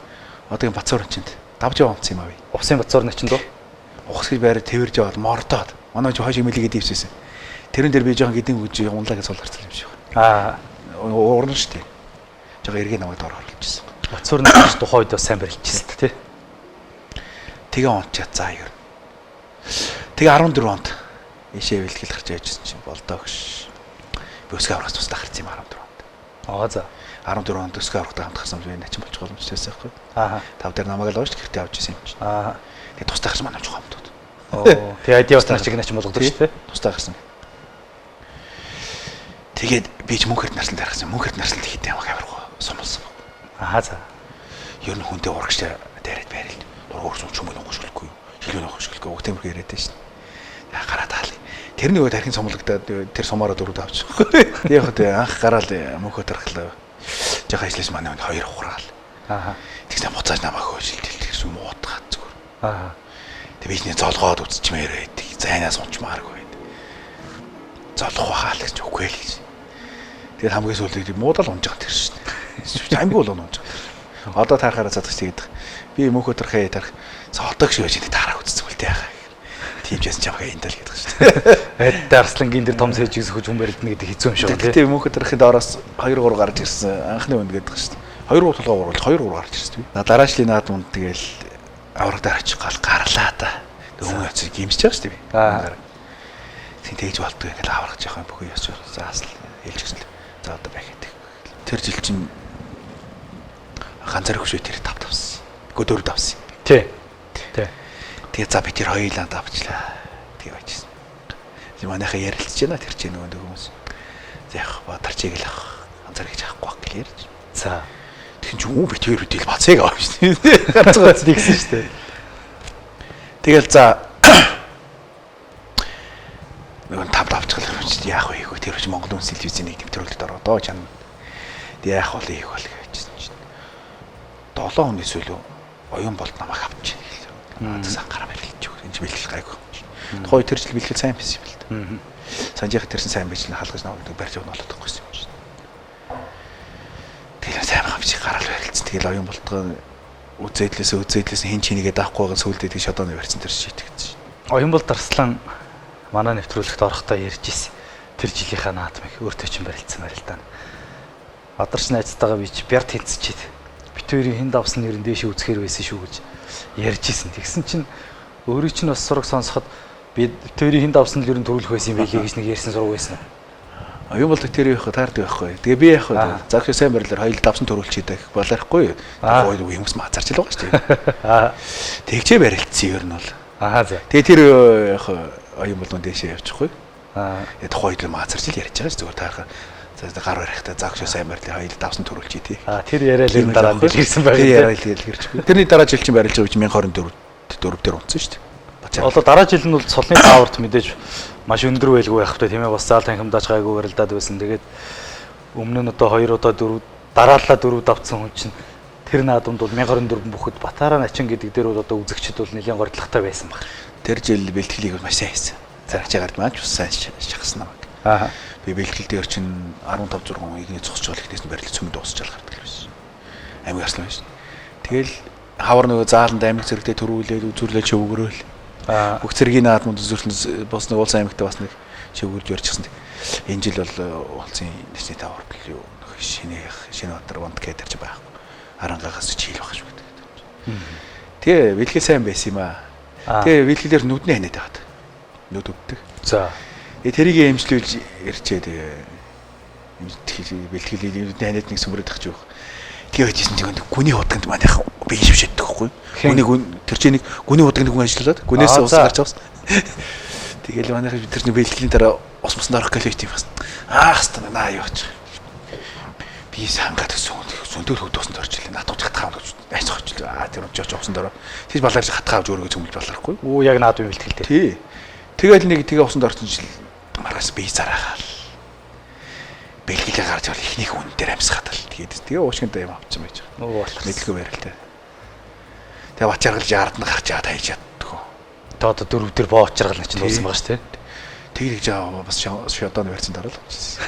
Одоо энэ Бацуур чинд давж унтсан юм аа би. Усын Бацуурны чинь дөө. Ухс гэж байраа тэрж яваад мордоод. Манай чи хойш имэлгээд ивссэн. Тэрэн дээр би жоохон гэдэм үгүй унлаа гэж суулгарсан юм шиг байна. Уурна шүү дээ. Жага эргээ намайг доор оруулчихсан. Бацуурны чинь тухайн үед бас сайн барилдчихсан тий. Тэгээ унтчаад за юу. Тэгээ 14 онд ийшээ бэлтгэл гарч яажсэн чинь болдоо гэж. Би өсгөө аврагч тусдаа гарсан юм 14 онд. Аа за. 14 онд өсгөө аврагтай хамтгасан юм начин болж боломжтой байхгүй. Аа. Тав дээр намайг л ууш гэртээ авч ирсэн юм чинь. Аа. Тэгээ тусдаа гарсан манай жоохон хамтууд. Оо. Тэгээ айдиас начин начин болгодог шүү дээ. Тусдаа гарсан. Тэгээд би ч мөнхөрт нарсан дарахсан. Мөнхөрт нарсан тэгэхдээ ямаг амаргүй сумалсан. Аа за. Ер нь хүнтэй урагштай дайраад байрал. Өөрсөө ч юм уу гошглохгүй. Хилүүн гошглохгүй. Өгтөмөр яриад байсан шин. Яа гараад таалаа. Тэрний үед тархин сумлагдаад тэр сумаараа дөрөв авчих. Яг хөө анх гараад мөнхөө тархлаа. Жах ажиллаж манай хүн хоёр ухраал. Аа. Тэгсэн буцааж намайг хөөжилтэл гэсэн муутгаад зүгээр. Аа. Тэг би нэг золгоод үтчмээр байдаг. Зайнаас унчмааргүй. Золгох хаал гэж үгүй л гэж. Тэгээд хамгийн сүүлд муудал унжгаад тэр шин. Аймгүй бол унжгаад. Одоо таарахаараа задагч тэгээд би мөнхөө тархаа тарах цаотог шиг байж таарах үзсэн үлтэй яхаа. Тимчээс ч яваа энэ л гэдэг шүү дээ. Эдд арслангийн дээр том сэжигс хөж хүн барилдана гэдэг хэцүү юм шиг байна. Тэгээд мөнхөө тархын доороос 2 3 гарч ирсэн. Анхны үнд гэдэг шүү дээ. 2 3 толгой уруулж 2 3 гарч ирсэн. Дараачлын наадманд тэгэл аврагдаар очих гал гарлаа та. Өмнө очиж гимсэж байгаа шүү дээ би. Аа. Тэгж болдгоо ингээл аврагч явах юм бүхий ясч заасл хэлж гисэн л. За одоо байхад. Тэр жил чинь ганцаар хөшөө тэр тавсан. Гөө 4 тавсан. Тий. Тий. Тэгээ за би тэр хоёулаа давчлаа. Тэгээ байжсэн. Би манайхаа ярилцж байна тэр чинь нөгөө хүмүүс. За яг бадарчиг л ах. Ганцаар гэж авахгүй байх гэж ярьж. За. Тэгин ч үү би тэр үдэл бацыг авах шүү дээ. Ганцгаар тэгсэн шүү дээ. Тэгэл за нөгөө тав давчихлаа юм чи яах вэ хөө тэр үуч Монгол үндэс телевизийн нэг тэмдэглэлд ороо чам. Тэг яах вэ ийх бол гэжсэн чинь 7 хүний сүлөө оюун болд намайг авч чинь. Засан гараа барилж өгөх. Энд ч бэлтгэл гайгүй. Тухай тэр жил бэлтгэл сайн байсан юм л да. Санжих тэрсэн сайн байж нь халгаж навдаг барьж өгнө болохгүй юм шиг. Тэгээ сайн авч гараал барилцсан. Тэгэл оюун болдгоо үзээдлээс хин чинийгээ даахгүй байгаа сүлдээ тэг шодооны барьсан тэр шийтгэсэн. Оюун болд Арслан манай нэвтрүүлэгт орохдоо ярьж ирсэн. тэр жилийнхаа наадмыг өөртөө чинь барилцсан байл та. Адарч найзтайгаа би чи бярт хэлцчихэд бит хоёрын хин давсан нэрэн дээшээ үзэхэр байсан шүү гэж ярьж исэн. Тэгсэн чинь өөрөө чинь бас сураг сонсоход би бит хоёрын хин давсан нэрэн төрүүлэх байсан юм байлээ гэж нэг ярьсан сураг байсан. Юм бол тэр явах таард байхгүй. Тэгээ би яах вэ? Загш сайн барилаар хоёул давсан төрүүлчихэд болохгүй. Гой хүмүүс мазарч л байгаа шүү дээ. Тэгчээ барилцсан ер нь бол. За. Тэгээ тэр яах юм бол дээшээ явчихгүй. Тэгээ тухайд мазарч л ярьж байгаа шүү зүгээр таарах. За гар барихтаа загш сайн барилаар хоёул давсан төрүүлчий тий. Тэр яриа л энэ дараа нь хэлсэн байх. Тэр яриа л хэлчихгүй. Тэрний дараа жил чинь барилж байгаа 2024 дээр унтсан шүү дээ. Одоо дараа жил нь бол цолны паверт мэдээж маш өндөр байлгүй байх хэрэгтэй тийм ээ. Бас заал танхимдаач гайгүй барилдаад байсан. Тэгээд өмнө нь одоо 2 удаа 4 дараалал 4 давтсан хүн чинь тэр наадамд бол 2024 бүхэд Батараа Начин гэдэг дээр бол одоо үзэгчд бол нэлээд гордлоготой байсан баг. Тэр жил бэлтгэлийг маш сайн хийсэн. Зарж байгаард маань ч бас сайн шахсан намайг. Би бэлтгэл дээр чинь 15 6 игний цогцож байгаа ихнээс нь барилт цөмд дуусч алгардаг л байсан. Амиг арслан байсан. Тэгэл хавар нөгөө зааланд амиг зэрэгтэй төрүүлээд үзүрлээ чөвгөрөөл. Бүх цэргийн наадмууд үзүүлсэн бас нэг улс аймагтаа бас нэг чөвгөрж ярьчихсан. Энэ жил бол улсын нэшний тавар бил юу шинэ бадар вонд гэдэг ч байхгүй. Арангахаас чийл байх шүү гэдэг. Тэгээ бэлтгэл сайн байсан юм аа. Тэгээ бэлтгэлээр нүднээ ханаад байгаад. Нүд өвддөг. За. Тэрийг эмчлүүлж ирчээ тэгээ бэлтгэлийг нүднээ ханаад нэг сүмрээд тахчих жоох. Тэгээ хэвчээсэн тийм гүний хутагт манайх би шившэддэг байхгүй. Тэр чинь нэг гүний хутагт хүн ажиллаад гүнээс ус гарч авсан. Тэгээл манайх тэр нэг бэлтгэлийн дараа ус мусан орох гэлээ тийм бас. Хастана наа юуч. Би сангаад зөндөл хөвдөөсөнд орчлээ. Натууч хатгаа гэж айцхооч. Тэр унч явсан дараа. Тийж балаарч хатгаа авч өөрөө цөмөлж балаарахгүй. Яг наадмын бэлтгэл дээр. Тий. Тэгэл нэг тэгээ усанд орсон жил маргаас би зараагаал. Бэлгэлээ гарч авал ихнийх үн дээр амьсгаад л тэгээ уушгинтай юм авчихсан байж байгаа. Мэдлгүй байралтай. Тэгээ бачааргалж ярд нь гарч аваад хайж яддаг. Тэ одоо дөрөв дээр боочргал чинь дуусан байгаа шүү дээ. Тэгэрэг жаа бас шодооны барьсан дараа л болчихсон.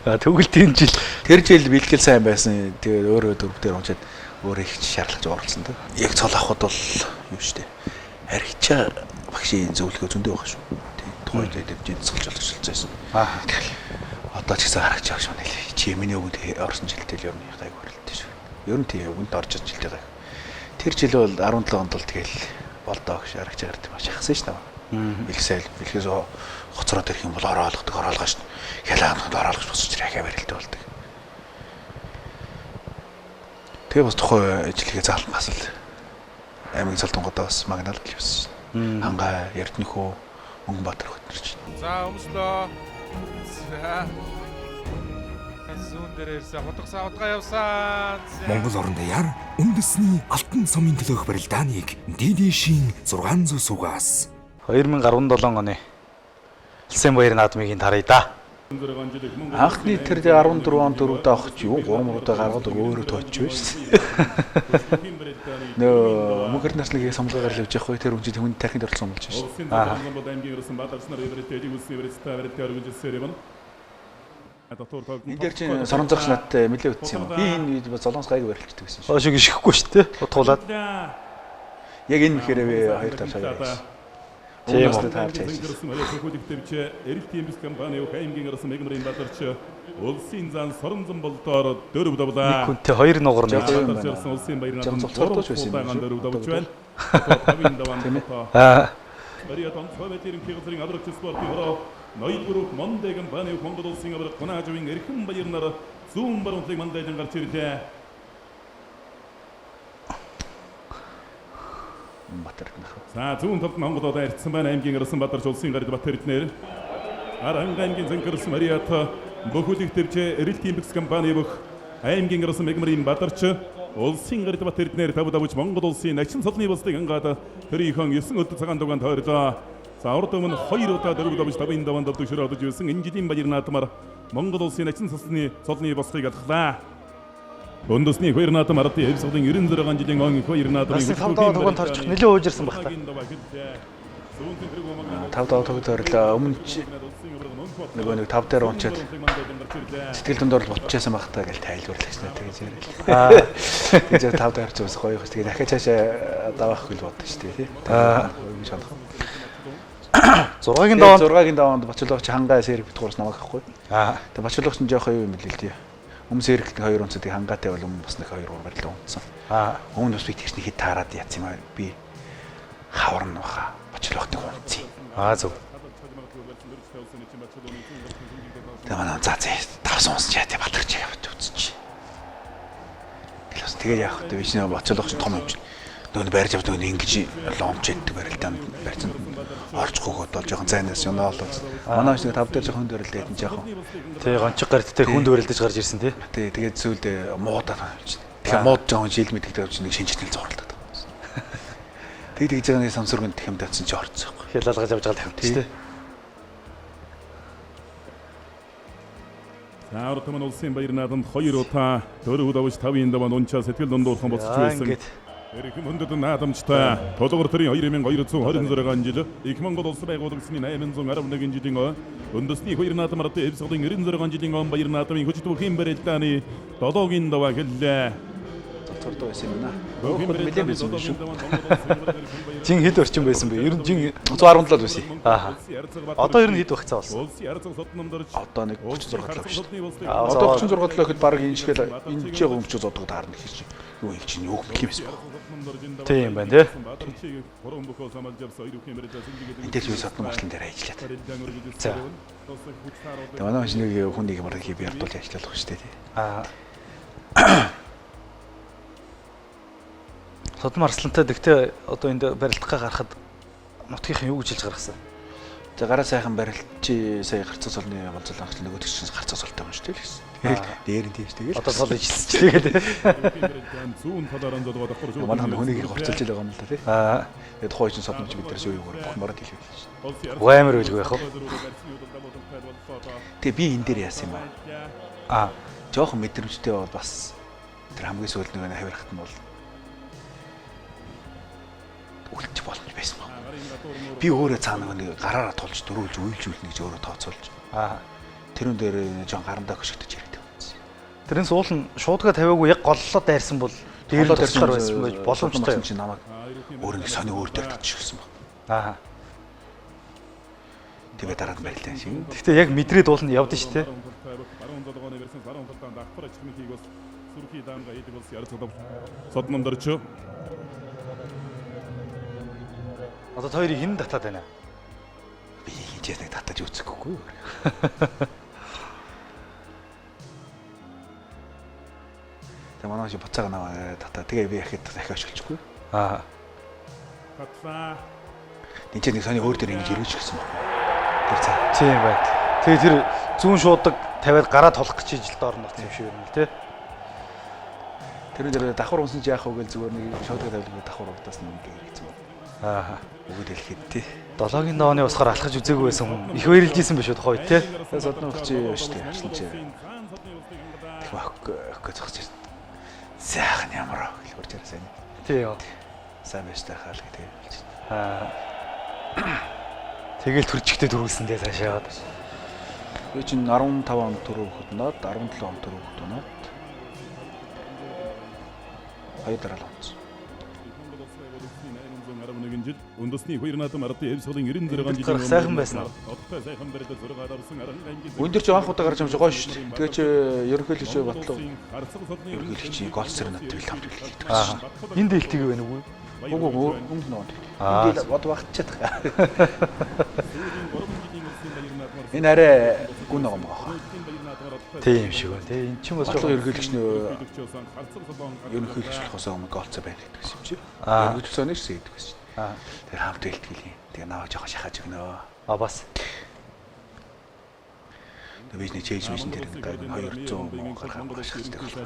Тэгвэл тийм жил тэр жил бэлтгэл сайн байсан. Тэгээ өөрөө дөрөв дээр унчаад өөрөө их шаардлагаж оролцсон та. Яг цол авахд бол юу штэ. Архичаа багшийн зөвлөгөө зөндөө байх шүү. Тухайд дэвжиж цогж олгочихсон. Одоо ч гэсэн харагч байгаа шүү нэлээ. Чи миний өвөнд орсон жилдээ л ер нь гайг барилдсан шүү. Ер нь тийм өвөнд орж жилдээ гайг. Тэр жил бол 17 онд л тэгэл болдоо гэж харагч гардаг маш хасан шүү дээ. Бэлгсэл бэлгээс хоцроод ирэх юм бол ороолгож шүү. Хялаанд ороолгож босч ирэх барилдаа болдог. Тэгээ бас тухай жилгээ заалтмаас л аймаг залтангуудаа бас магнал л явсан. Хангаа Эрдэнэхүү Мөнгөнбаатар хөтөрч. За өмслөө. За. Зүүн дээр ирсэн хутгасаа удаа явсан. Монгол оронд даяар үндэсний алтан сумын төлөөх барилдааныг ДД-шийн 600 суугаас 2017 оны Улсын баяр наадмыг тарая да. Анхны тэр 14 онд дөрөвдөө авах ч юу 3 удаа гаргаад өөрөө тоочж байсан. Нөө мөнгөр наслыг самгалгаар л явж явах тэр хүн чинь хүн тархинд орсон болж байна. Энэ дээр чинь сорон зогч надтай нэлээ үтсэн юм. Би энэ золонгос гайг барилчдаг гэсэн шүү. Шиг ишихгүй шүү дээ. Утгуулаад. Яг энэ мэхээрээ би хоёр талаар шалгаж. Тийм үү. Улсын зан соронзон болдоор дөрөв давлаа. Хүнтэй хоёр нугар нэг. Улсын баярын байна. Бариатон советийн хязгаарыг адрах спортын хороо ноёдгөрөг мондэгэн баны Монгол улсын авраг гунаажвын эрхэм баярнаар зүүн баруунлыг мандайдан гарч ирлээ. За зүүн талд Монголд ирсэн байна аймгийн Оросонбаатар улсын гард Батэрднэр. Аранга аймгийн Зэнкэрс Мариат Бөхүлэг төвчээ эрэлтийн бикс компани бүх аймгийн Оросын мегмарын Батарч улсын гард Батэрднэр тавдавч Монгол улсын начин солны болстыг ангаад тэрийнхэн 9 өдөр цагаан дугаанд тойрлоо. За урд өмнө 2 удаа дөрвдавч 5 даванд төвшөрөөдөж байсан энэ жилийн баяр наадмаар Монгол улсын начин солны болстыг алхлаа. Үндэсний баяр наадам ард явсгалын 96 жилийн он баяр наадмын хамтдаа дугаанд орчих нэлээд уужирсан баг та. 5 даваа төгөлөрлөө өмнө нөгөө нэг 5 дээр унчаад сэтгэл дунд орол ботчихсан баг та гэж тайлбарлажсэн тэгэж яриа. Тэгээд 5 дээр ч бас гоё их тэгээд дахиад цаашаа даваахгүй л бодсон шүү дээ тий. 6-гийн даваанд 6-гийн даваанд Бачулгач хангаа сэрэг битгуурс намайг ахгүй. Тэгээ Бачулгач нь жоох юу юм бэл л дээ. Өмнө сэрэг 2 унцыг хангаатай бол өмнө бас нэг 2 3 барилга унтсан. Өмнө бас би тэгш нэхэд таарад яц юм аа. Би хаварна баха. Бачулгахтыг унтсан. зөв. Тэгээ манай за 500 унсч яа тий батарч яваад үзчих. Тэгээ яах вэ? Би чинь Бачулгач том юм чинь. Нөө барьж авдаг нөө ингэж ломч яддаг барилдаанд барьсан орчгоогод бол жоохон зайнаас юм аа бол манай ч нэг 5 дээр жоохон дөрлээд энэ жоохон тий гончиг гарттай хүнд өрөлдөж гарч ирсэн тий. Тий тэгээд зүйлдээ муудаад байна чинь. Тэгэхээр мууд жоохон жил мэддэг чинь нэг шинжлэл зурлаад байгаа юм. Тэгээд тэгж байгаа нэг самсурганд тэхэм татсан чи орцсон. Хялалгаж авч байгаа юм тий. Наартман улсын баяр наадамд 2 удаа 4 удаагч 5-ын даваанд унчаа сэтгэл дундуурхан боцож байсан. Эрхэм хүндэт наадамчтай толгор төрийн 2226 жил их Монгол улс байгуулагдсны 811 жилийн үндэсний баяр наадам ард эвсгийн 96 жилийн он баяр наадамын хүчтэй бүхэн барилдааны 7-гийн даваа гэлээ. Цогцордоо байсан юм аа. Мэдээ байсан юм шүү. Жин хэд орчин байсан бэ? Ер нь жин 117 байсан. Одоо ер нь хэд багцаа болсон? Одоо нэг 36 шүү дээ. Одоо 36 гэхэд баг энэ шигээл энэ ч юм ч зодгоо таарна гэж юу их чинь юу гэх юм бэ? Тийм байна тий. Энд л юу садны машлан дээр ажиллаад. За. Тэгээ манай маш нэг хүнийг маргыг би ардуул ажиллаад байгаа шүү дээ тий. Содон арслантай гэхдээ одоо энд барилдахаа гарахад нутгийнхан юу гэж хэлж гаргасан? За гараа сайхан барилт чи сая гарцаа солны болцол анхлын нөгөө чинь гарцаа солтой юм шүү дээ л гэсэн. Тэгэл дээр нь тийш тэгэл. Одоо сол ижилсчээ гэдэг. Зүүн талаараа зодгоо давхар шүү. Манай хүнийг горцолж байгаа юм л да тий. Тэгээд тухайн чинь содномч биднээс юу юу бүх марад хэлээ шүү. Гуаймэр үлгүй яах вэ? Тэгээ би энэ дээр яасан юм аа. Жохон мэдрэмжтэй бол бас тэр хамгийн сүүлд нэг хавирахт нь бол үлдчих боломж байсан ба. Би өөрөө цаана нэг гараараа тулж дөрүүлж үйлжүүлнэ гэж өөрөө тооцоолж. Тэрүүн дээр жоон гарандаа хөшгөдөж ирээд байсан. Тэрнээс уул нь шуудгаа тавиагүй яг голлоо дайрсан бол дээр нь тусгаар байсан байж боломжтой юм чи намайг өөр нэг сони өөр дээр татчихсан ба. Тэгээ дараад барилаа шиг. Гэхдээ яг мэдрээд уул нь явдсан шүү дээ. 17 оны версийн 17 таанд давхар ачмыг бас сүрхий даамга хийдэг болсон ярилцдаг. Содном дөрч. Одоо хоёрыг хэн татаад байна? Би хичээс нэг татаж үзэхгүй юу. Тэгээ манай шиг буцаага наваа татаа. Тэгээ би яхад дахиад ашиглахгүй. Татлаа. Энд чинь нэг сони өөр дээр ингэж ирүүлж гисэн байна. Тэр цаа. Тийм байна. Тэгээ тэр зүүн шуудаг тавиад гараа толох гэж ижил доор ногц юм шиг юм л тий. Тэр дээр давхар унсан чи яах вэ гэж зүгээр нэг шуудаг тавилгүй давхар удаас нэг хэрэгцсэн байна. Өгөөд хэлэхэд тий. 7-гийн давааны усгаар алхаж үзээгүй байсан хүн их баярлжсэн биш үү тухайд тий. Тэгээ содно өгч шүү дээ. Харсан чи. Тэгэхгүй зогсож ирсэн. Сайхан ямар гэж хурж ярасан. Тий ёо. Сайн байж тахаа л гэдэг хэлж байна. Тэгэл төрчгтэй дөрүүлсэн дээ цаашаа. Би чинь 15 он төрөө хөднөөд 17 он төрөө хөднөөд хоёр дараа л онцсон. Үндэсний хоёр наадам ард эвсгийн 96 жилийн сайхан байсан. Одтой сайхан барилд зураг адарсан арга ангийн. Өндөр ч анх удаа гарч амж гоё шүү дээ. Тэгээ чи ерөнхийлөгч батлуу. Ерөнхийлөгчийн гол сэрнэт тэл хамт хэлдэг шүү. Энд дэлтийг байна уу? Үгүй өмнө нөө. Энд бод багтчаад байгаа. Энэ арай гүн байгаа юм байна. Тийм шиг байна. Тэгээ эн чинь бас жоохон ерөнхийлөгч нөө ерөнхийлөгч болохоос өмнө голцоо байна гэдэг юм чи. Ерөнхийлөгч сонёч гэдэг гэсэн. Тэр хамт хэлтгэл юм. Тэгээ наваа жоохон шахаж өгнө. Бас. Тэгээ бизнес чейж мишн дээр нэг 200 мөнгө гаргах шахаждаг болохоор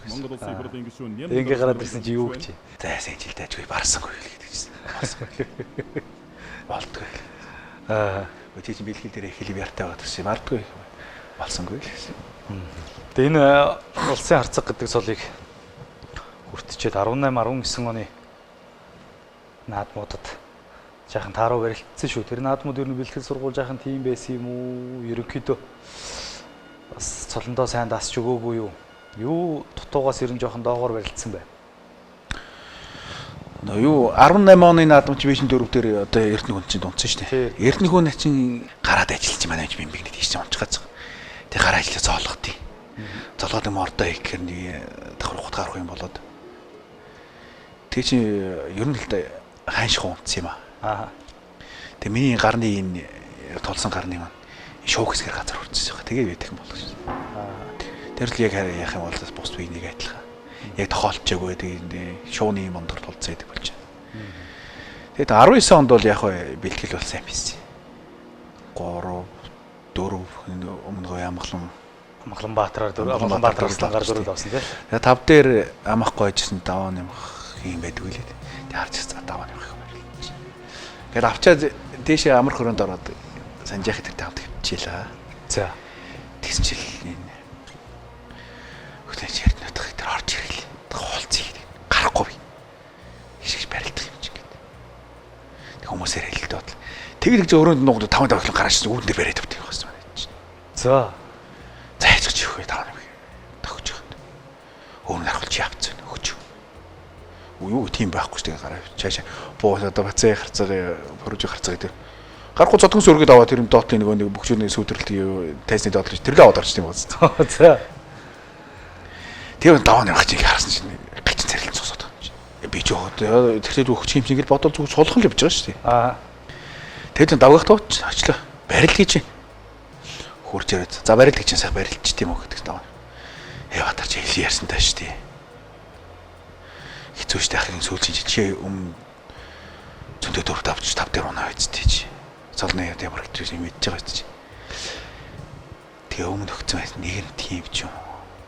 Монгол улсын хурлын гишүүн Ням. Ингээ гараад ирсэн чи юу гэж. За сайн жилдээжгүй барсангүй л гэдэгсэн. Болтгүй. Өчигч бэлгэл дээр хэлэв яртай байгаа гэсэн бардгүй болсонгүй л гэсэн. Тэгээ энэ улсын харцаг гэдэг цолыг хүртчихэд 18 19 оны наадмуудад жаахан тааруу барилдсан шүү. Тэр наадмууд ер нь бэлтгэл сургууль жаахан тийм байсан юм уу? Ерөнхийдөө бас цолондоо сайн даасч өгөөгүй юу? Юу дутуугаас ер нь жаахан доогоор барилдсан бай. Юу 18 оны наадамч вижн 4 дээр одоо Эрдэнэ хүн чинь дунцсан шүү дээ. Эрдэнэ хүн чинь гараад ажиллаж манай бимбиг нэг тийш унцгац. Тэг гараа ажиллаа зоолгодیں۔ Зоолгоод юм ордоо ихээр нэг давхар ухт гарах юм болоод. Тэг чи ер нь л хайших унцсан юм аа. Тэг миний гарны энэ толсон гарны маань шуух хэсгээр газар хүрчихсэн байгаа. Тэгээ байдаг юм болов шүү. Тэр л яг яах юм бол бус би нэг адилхан. Яг тохиолчоогүй тэгээд шууны мондор тулцсан байдаг болж байна. Тэгээд 19 онд бол яг бэлтгэл бол сайн байсан. 3 4 өмнө Амгаланбаатараар 4 Амгаланбаатараас лагаар 4 давсан тий. Тэгээд 5 дээр амахгүй байжсэн даваа нэмэх юм байдаг үлээ. Тэгээд харж за даваа нэмэх юм байна. Тэгээд авчаа дээшээ амар хөрөнд ороод санжаах дээр тавд хөвчихлээ. За. Тэгсэн чил хөтөж ярднах дээр орж ирэв. Хоолцгийг гарахгүй би. Ишгэж барилдах юм чинь гэдэг. Тэг хүмүүсээр хэлдээд тэгээд зөвөрөнд нугад 5 давхлан гараачсан үүдэн дээр бариад тавьдаг байсан байна чинь. За. Зайчж өгөө таа нэг. Төгч өгөө. Өөр нархалж явцсан өгч. Юу тийм байхгүй ч тэгээ гараа. Чаашаа буу одоо бацаа харцгаа борж харцгаа дээр. Гарахгүй зодгон сүргэд аваад тэр доотлын нэг бөхчөөний сүйтрэлт тайсны доотлож тэрлээ аваад орчихсон юм байна. За. Тэр даваа нэмэх чинь харсан чинь гачин царилж цусаад байна чинь. Би ч одоо тэрчээд өгч юм чинь ингээл бодол зүг сулхан л явж байгаа шүү дээ. Аа. Тэгээд давгах тууч очлоо. Барил гэж. Хурж ирээд. За барил гэж сайх барилч тийм үү гэдэг даваа. Яваад чи хэл ярьсан таа шүү дээ. Хэцүү шүү дээ ахын сүүлчийн чи зөндөө дөрөв тавч 5 дээр унаа байцтэй чи. Цолны ямар гэж юм мэдж байгаа чи. Тэгээ өмнө өгсөн байсан нэг нь тийм ч юм.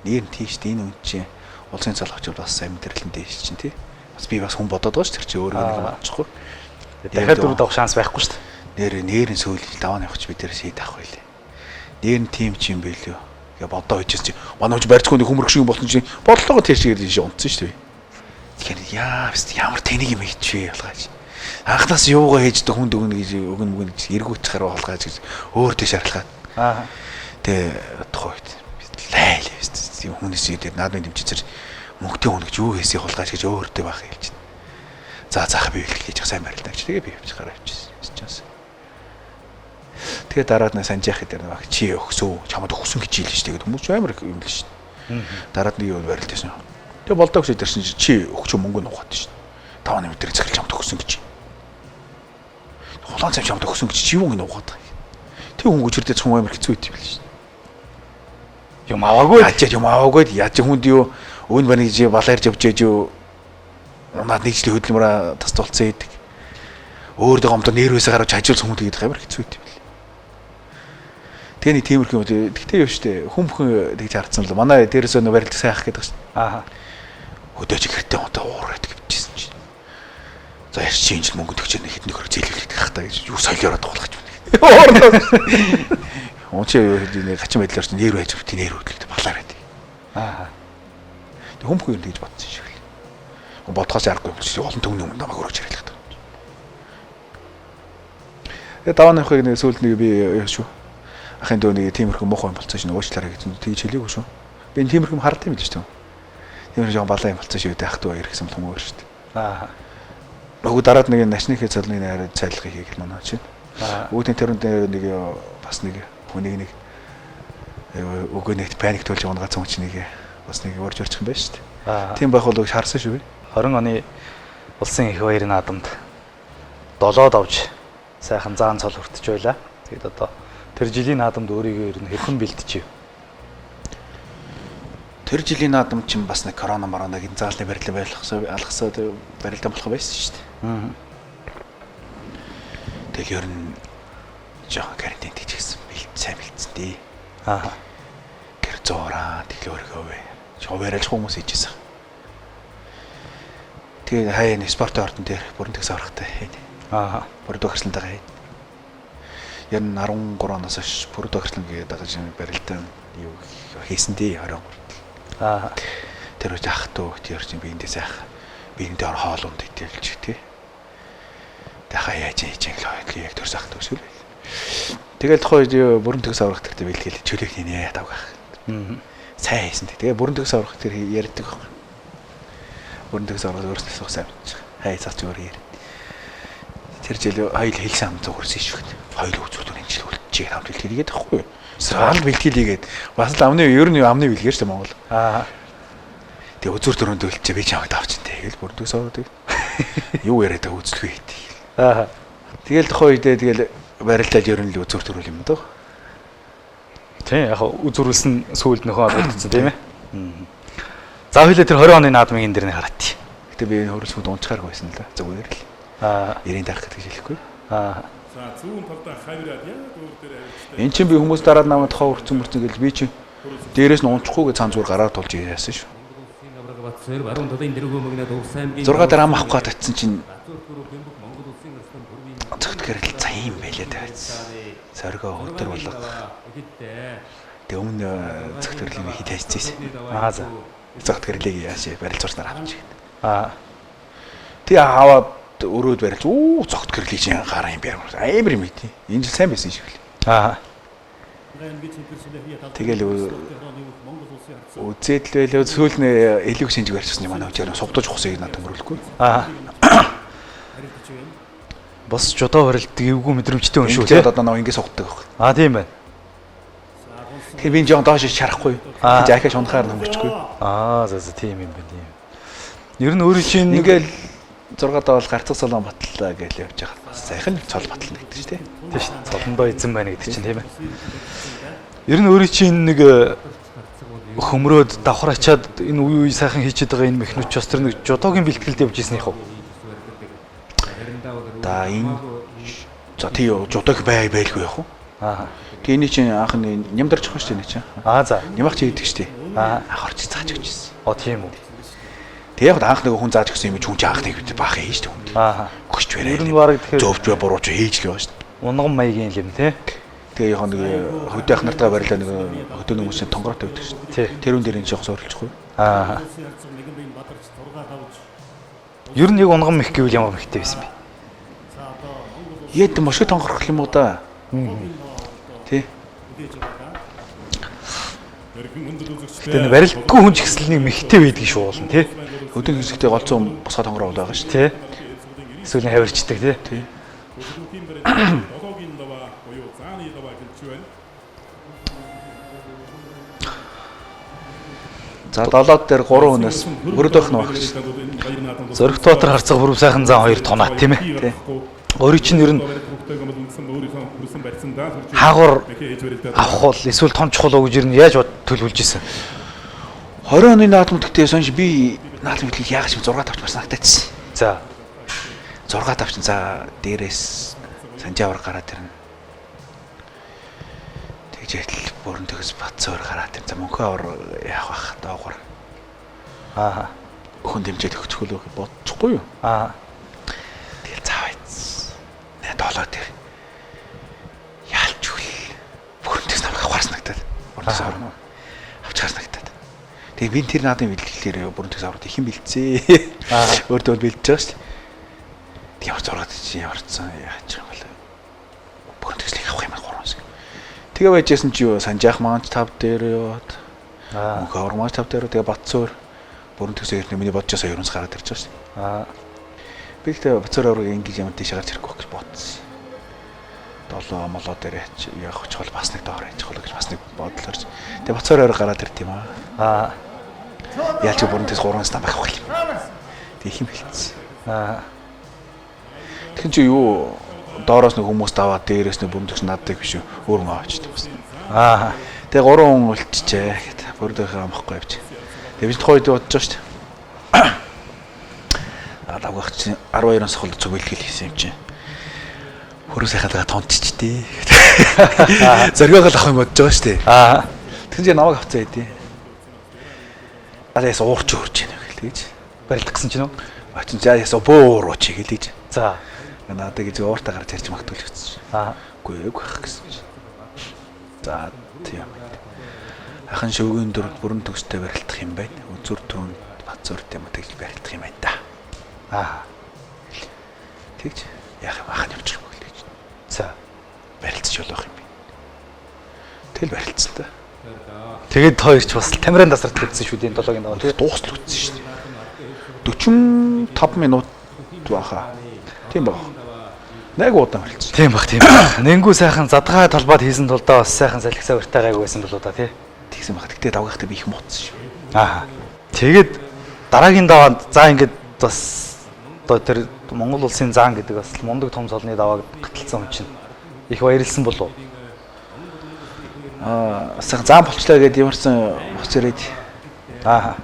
Нэр нь тийш энэ үн чинь улсын залгачуд бас сайн мэдрэлэн дээш чинь тий. Бас би бас хүн бодоод байгаа ш тэр чи өөрөө нэг юм авчихгүй. Дахиад 4 давах шанс байхгүй ш. Нэрийн сөүл даваа явах чи бид нэр шийд авах байлээ. Нэр нь тийм ч юм байлээ. Гэ бодоо хийчихсэн чи манай хүч барьцгүй нэг хүмрэх шиг болсон чи бодлого тэр чигээр тийш унтсан ш тий. Тэгэхээр ямар тэнийг юм хийчихвээ ялгаач. Анхнаас юугаа хийждэг хүн дүгнэ гэж өгнө гэж эргүүч хараа болгаач гэж өөр тийш шаарлахаа. Аа. Тэгээ тохойд лайл юм хүнээс дээр наадмын дэмжиж мөнгөтэй хүн гэж юу хийсээ хулгайч гэж өөртөө байх хэлж байна. За заах би хэлэх гэж сайн барилдаа гэж тэгээ би явж гараа явчихсан. Тэгээ дараад нь санжаах дээр нэг чи өгсөө чамд өгсөн гэж хэлж штэ гэдэг хүмүүс амар юм л штэ. Дараад нь юу барилдсан. Тэгээ болдог гэж дэрсэн чи өгч мөнгө нугаад штэ. 5 нэмэр дээр захирч чамд өгсөн гэж. Хулгаан цам чамд өгсөн гэж чи юу ингэ нугаад байгаа. Тэг хүн гүчрдээ цум амар хэцүү байт юм л штэ. Юм аваагүй яаж хүнд юу өвн баны гэж балаарж явж ээж юу наад нэгжлийн хөдөлмөрөө тасдуулсан идэг. Өөрдөө гомдоо нэрвээсээ гаргаж хажуул хүмүүс тэгээд амар хэцүү байт юм л. Тэгээ нэг тиймэрхүү юм. Тэгтээ юу штэ хүн бүхэн тэгж хардсан л манай дээрээс нөө барилт сайх гэдэг штэ. Аа. Хөдөөж гэртээ онтой уураад гэвчихсэн чинь. За яш чи энэ мөнгө төгчөө нэг хэдэн хөрөг зээлүүлэх хахтаа гэж юу соёлоороо дуулгаж байна. Онч нэг хачин байдлаар чинь нэр байж бити нэр хөдлөлт балаар байдаг. Аа. Тэг хүм хүн тэгж бодсон шиг л. Бодхоос аргагүй юм чи олон төгний өмнө намайг өрөөж яриулах таа. Тэгээ даваа нөхөг нэг сүүлд нэг би яа шүү. Ахын дөө нэг тиймэрхүү муухай юм болцсон шин уучлаарай гэж тэгж хэлээгүй шүү. Би энэ тиймэрхүү хардсан юм л шүү. Тиймэр жоон балаа юм болцсон шүү дээ ах トゥ ирсэн бол хүмүүс шүү дээ. Аа. Нөгөө дараад нэг начныхээ цалны найраа цайлгыг хийх манай чинь. Аа. Үүдний тэрэн дээр нэг бас нэг хүнийг нэг өгөөнийт паник төлж байгаа гацсан хүч нэг бас нэг урж орчих юм байна шүү дээ. Тийм байх бол харсан шүү. 20 оны улсын их баярын наадамд 7 давж сайхан заан цол хүртэж байлаа. Тэгэд одоо тэр жилийн наадамд өөрийгөө ер нь хэрхэн бэлтжив? Тэр жилийн наадам чинь бас нэг корона маранагийн заалны барилга алгасаа барилдан болох байсан шүү дээ. Аа. Тэгэл ер нь жоо карантин хийчихсэн. Сайн бэлдсэн дээ. Аа. Гэр зуураа тэглөөргөө. Шовэрэлж хүмүүс хийжсэн. Тэгээ хаяа нэг спортын ордон дээр бүрэн төгс аврахтай. Аа. Бүрэн төгслөнтэйгээ хай. Яг 13 оноос хойш бүрэн төгслөн гэдэг дагаж барилдан юу хийсэн дээ 20 он. Аа. Тэр үе ах トゥ тэр чинь биэндээ сайх. Биэндээ хоолунд идэлж тий. Тэ хаяа яаж яг төрс ах トゥ шүү. Тэгэл тухайд бүрэн төгс аврах хэрэгтэй бэлтгэл чөлөөх нэ тавгах. Аа. Сайн хийсэн. Тэгээ бүрэн төгс аврах тэр ярьдаг байна. Бүрэн төгс аврах өөрснөөс сайн байна. Хай цаач өөр. Тэр жил хоёул хэлсэн ам зурсан шүү дээ. Хоёул үзүүлэн энэ жил үлдчихээ хамт бэлтгэлгээд тахгүй юу? Саал бэлтгэлийгээд бас л амны ер нь амны бэлгээр шүү дээ Монгол. Тэгээ үзүр дөрөнд үлдчихээ би чамд авчин тэгэл бүрдгээс ороод юу яриад байгаа үзлгүй хэвтэй. Тэгэл тохоо үедээ тэгэл барилдаад ер нь л үзүр дөрүүл юм даа. Тийм яг үзүрүүлсэн сүүлд нөхөө алдагдсан тийм ээ. За хоёлаа тэр 20 оны наадмыг энэ дэр нь хараат. Гэтэ би хөрөлсөнд унцгааргүй байсан л да. Зүгээр л. 90 дахь гэж хэлэхгүй. За зүүн талдаа хавираад яг өөр дээр авчихсан. Эн чинь би хүмүүс дараад намайг тохоо үрцэн мөрцөн гэж би чинь дээрээс нь унчихгүй гэж цаан зүгээр гараад тулж яасан шүү. 6 дараа ам авах гээд татсан чинь зөвхөн гэрэл за юм байлаа тавьсан. Соргоо өдөр болго. Тэг өмнө зөвхөн хит хайцсан. За. Зөвхөн гэрлийг яашаа барилцуурснаар авчих. Тэг аваад өрөөд барилж зөвхөн гэрлийг чинь гараа юм бэр. Амар юм ээ. Энэ жил сайн байсан шиг л. Тэгэл үзээд л байлаа сүүл нь элэг шинж барьчихсан юм манай өчигдөр сувдаж ухсыг надад өнгөрүүлэхгүй. Бос жодоо барилт эвгүй мэдрэмжтэй хүн шүү тий. Одоо нөө ингэ сугддаг байх. Тийм байна. Тэгэхээр би жоо доош шарахгүй. Жакет унахаар нөмөрчгүй. За тийм юм байна тийм. Ер нь өөрөө чинь ингээл 6 давал гарцах солон батлаа гэж явж байгаа. Бас сайхан цол батлна гэдэг чинь тий. Тийм шүү. Цолондоо эзэн байна гэдэг чинь тийм ээ. Ер нь өөрөө чинь нэг хөмрөөд давхар ачаад энэ үе сайхан хийчихэд байгаа энэ мехнүүч бас тэр нэг жодоогийн бэлтгэлд явж ирсэн юм. Да энэ за тий жодог байлгүй яах вэ? Тэний чинь анх нь нямдарч байгаа шүү дээ чинь. За. Нямах чи хийдэг шүү дээ. Анх орч зааж өгчээсэн. Тийм үү. Тэг яг анх нэг хүн зааж өгсөн юм чи хүн анх нэг баах хийж дээ хүн. Гүшч барай. Ер нь баг тэгэхээр зовж бай бурууч хийж л байгаа шүү дээ. Унган маягийн юм тий. Тэгээ яг нэг хөдөө ах нартаа барилаа нэг хөдөөний хүмүүсийн тонгороотой байдаг шүү дээ. Тэрүүн дээр энэ жоох зорилчихгүй. Ер нь яг унган мэх гэвэл ямар мехтэй байсан бэ? Яд мошиг тонгорох юм уу да? Тий. Тэгээ барилтгүй хүн ч гэсэн нэг мехтэй байдаг шүү уулна тий. Хөдөөний хэсэгтээ голцсон босгоо тонгороо байгаа шүү тий. Эсвэл хавирчдаг тий. За 7-д дээр 3 хүнээс өрөдөх нь багч. Зөрөгт Батар харцаг бүрв сайхан зан 2 тоноод тийм ээ. Өөрийн чинь ер нь хаагур авах бол эсвэл том чухал уу гэж ер нь яаж төлөвлөж исэн? 20 оны наадмд гэдэгтээ сонш би наадмын хэлийг яг ч 6 тавч бас нагтаадсэн. За 6 тавч за дээрээс санжаавар гараад ирнэ. Тэгжэл бүрэн төгс бацаар гараад ирнэ. За мөнхөө авар яах вэ? Доогуур. Өхөн дэмжээд өгчихгүй л бодчихгүй юу? Тэгэл цааваа. Долоо дээр яалч үл бүрэнтэйс намайг авахарснагдаад бүрэнтэйс авах авчаарснагдаад тэгээ би тэр наадмын бэлтгэлээр бүрэнтэйс аваад их юм бэлцээ өөртөө бэлдэж байгаа шүү дээ тэгээ яваад чи яварцсан яач юм бол бүрэнтэйслийг авах юм аа 3 хэсэг тэгээ байжсэн чи юу санжаах маанч 5 дээр яваад мөнхөө авармаач 5 дээр тэгээ Батцуур бүрэнтэйсээр миний бодчихсоо ерөнс гараад ирж байгаа шүү дээ би ихтэй Батцуур аврыг ингэж юм тийш гарч ирэхгүй гэж бодсон. 7 молоо дээр явах чухал бас нэг доор яж чухал гэж бас нэг бодол орж. Тэгээ Батцуур аврыг гараад ирд юм аа. Яаж ч бүрэнтэйс 3-аас там байх юм. Тэг их юм хэлсэн. Тэгэн чи юу доороос нэг хүмүүс даваад дээрээс нэг бүрэнтэйс наддаг биш үү? Өөр хүн авчихдээ бас. Тэгээ 3 хүн үлчжээ гэдэг. Бүрэнтэйс амахгүй явж. Тэгээ би тухайд бодож байгаа шүү дээ. Адагч 12-оос хол зүгэлгэл хийсэн юм чинь. Хөрөө сайхаалгаа тонччихдээ. Зоргоогоо авах юм бодож байгаа шүү дээ. Тэгсэн чинь намайг авцаа хэдий. Яас уурч өөрч юм гэлээж. барилдсан чинь үү? Очин заяас бөөрөө чи гэлээж. За. Надад гэж ууртаа гарч ярьж магтуул гэсэн. Үгүй ээг байх гэсэн. За тийм. Ахын шөвгөн дөрөв бүрэн төгстэй барилдах юм байна. Үзүр түрүүнд Батцуур тийм тэгж барилдах юм байна да. Тэгж яах юм ахын явчих юм гэлээж. За. Барилдчих болох юм бэ. Тэгэл барилдсан та. Тэгээд хоёрч бас тамирын дасралт хийсэн шүү дээ 7-гийн даваа. Тэгээд дуусал үтсэн шүү дээ. 45 минут баха. Тийм баг. Нэг удаан хэлсэн. Тийм баг. Нэнгүү сайхан задгаа талбайд хийсэн тулдаа бас сайхан салхисаа өртөө гайг байсан болоо да тий. Тэгсэн баг. Гэтэ давгахтай би их муудсан шүү. Аа. Тэгээд дараагийн даваанд за ингээд бас одоо тэр Монгол улсын заан гэдэг бас мундаг том цолны давааг гаталсан хүн чинь их баярлсан болов. Сайхан заан болчлаа гэдэг ямарсан хоц ирээд. Аа.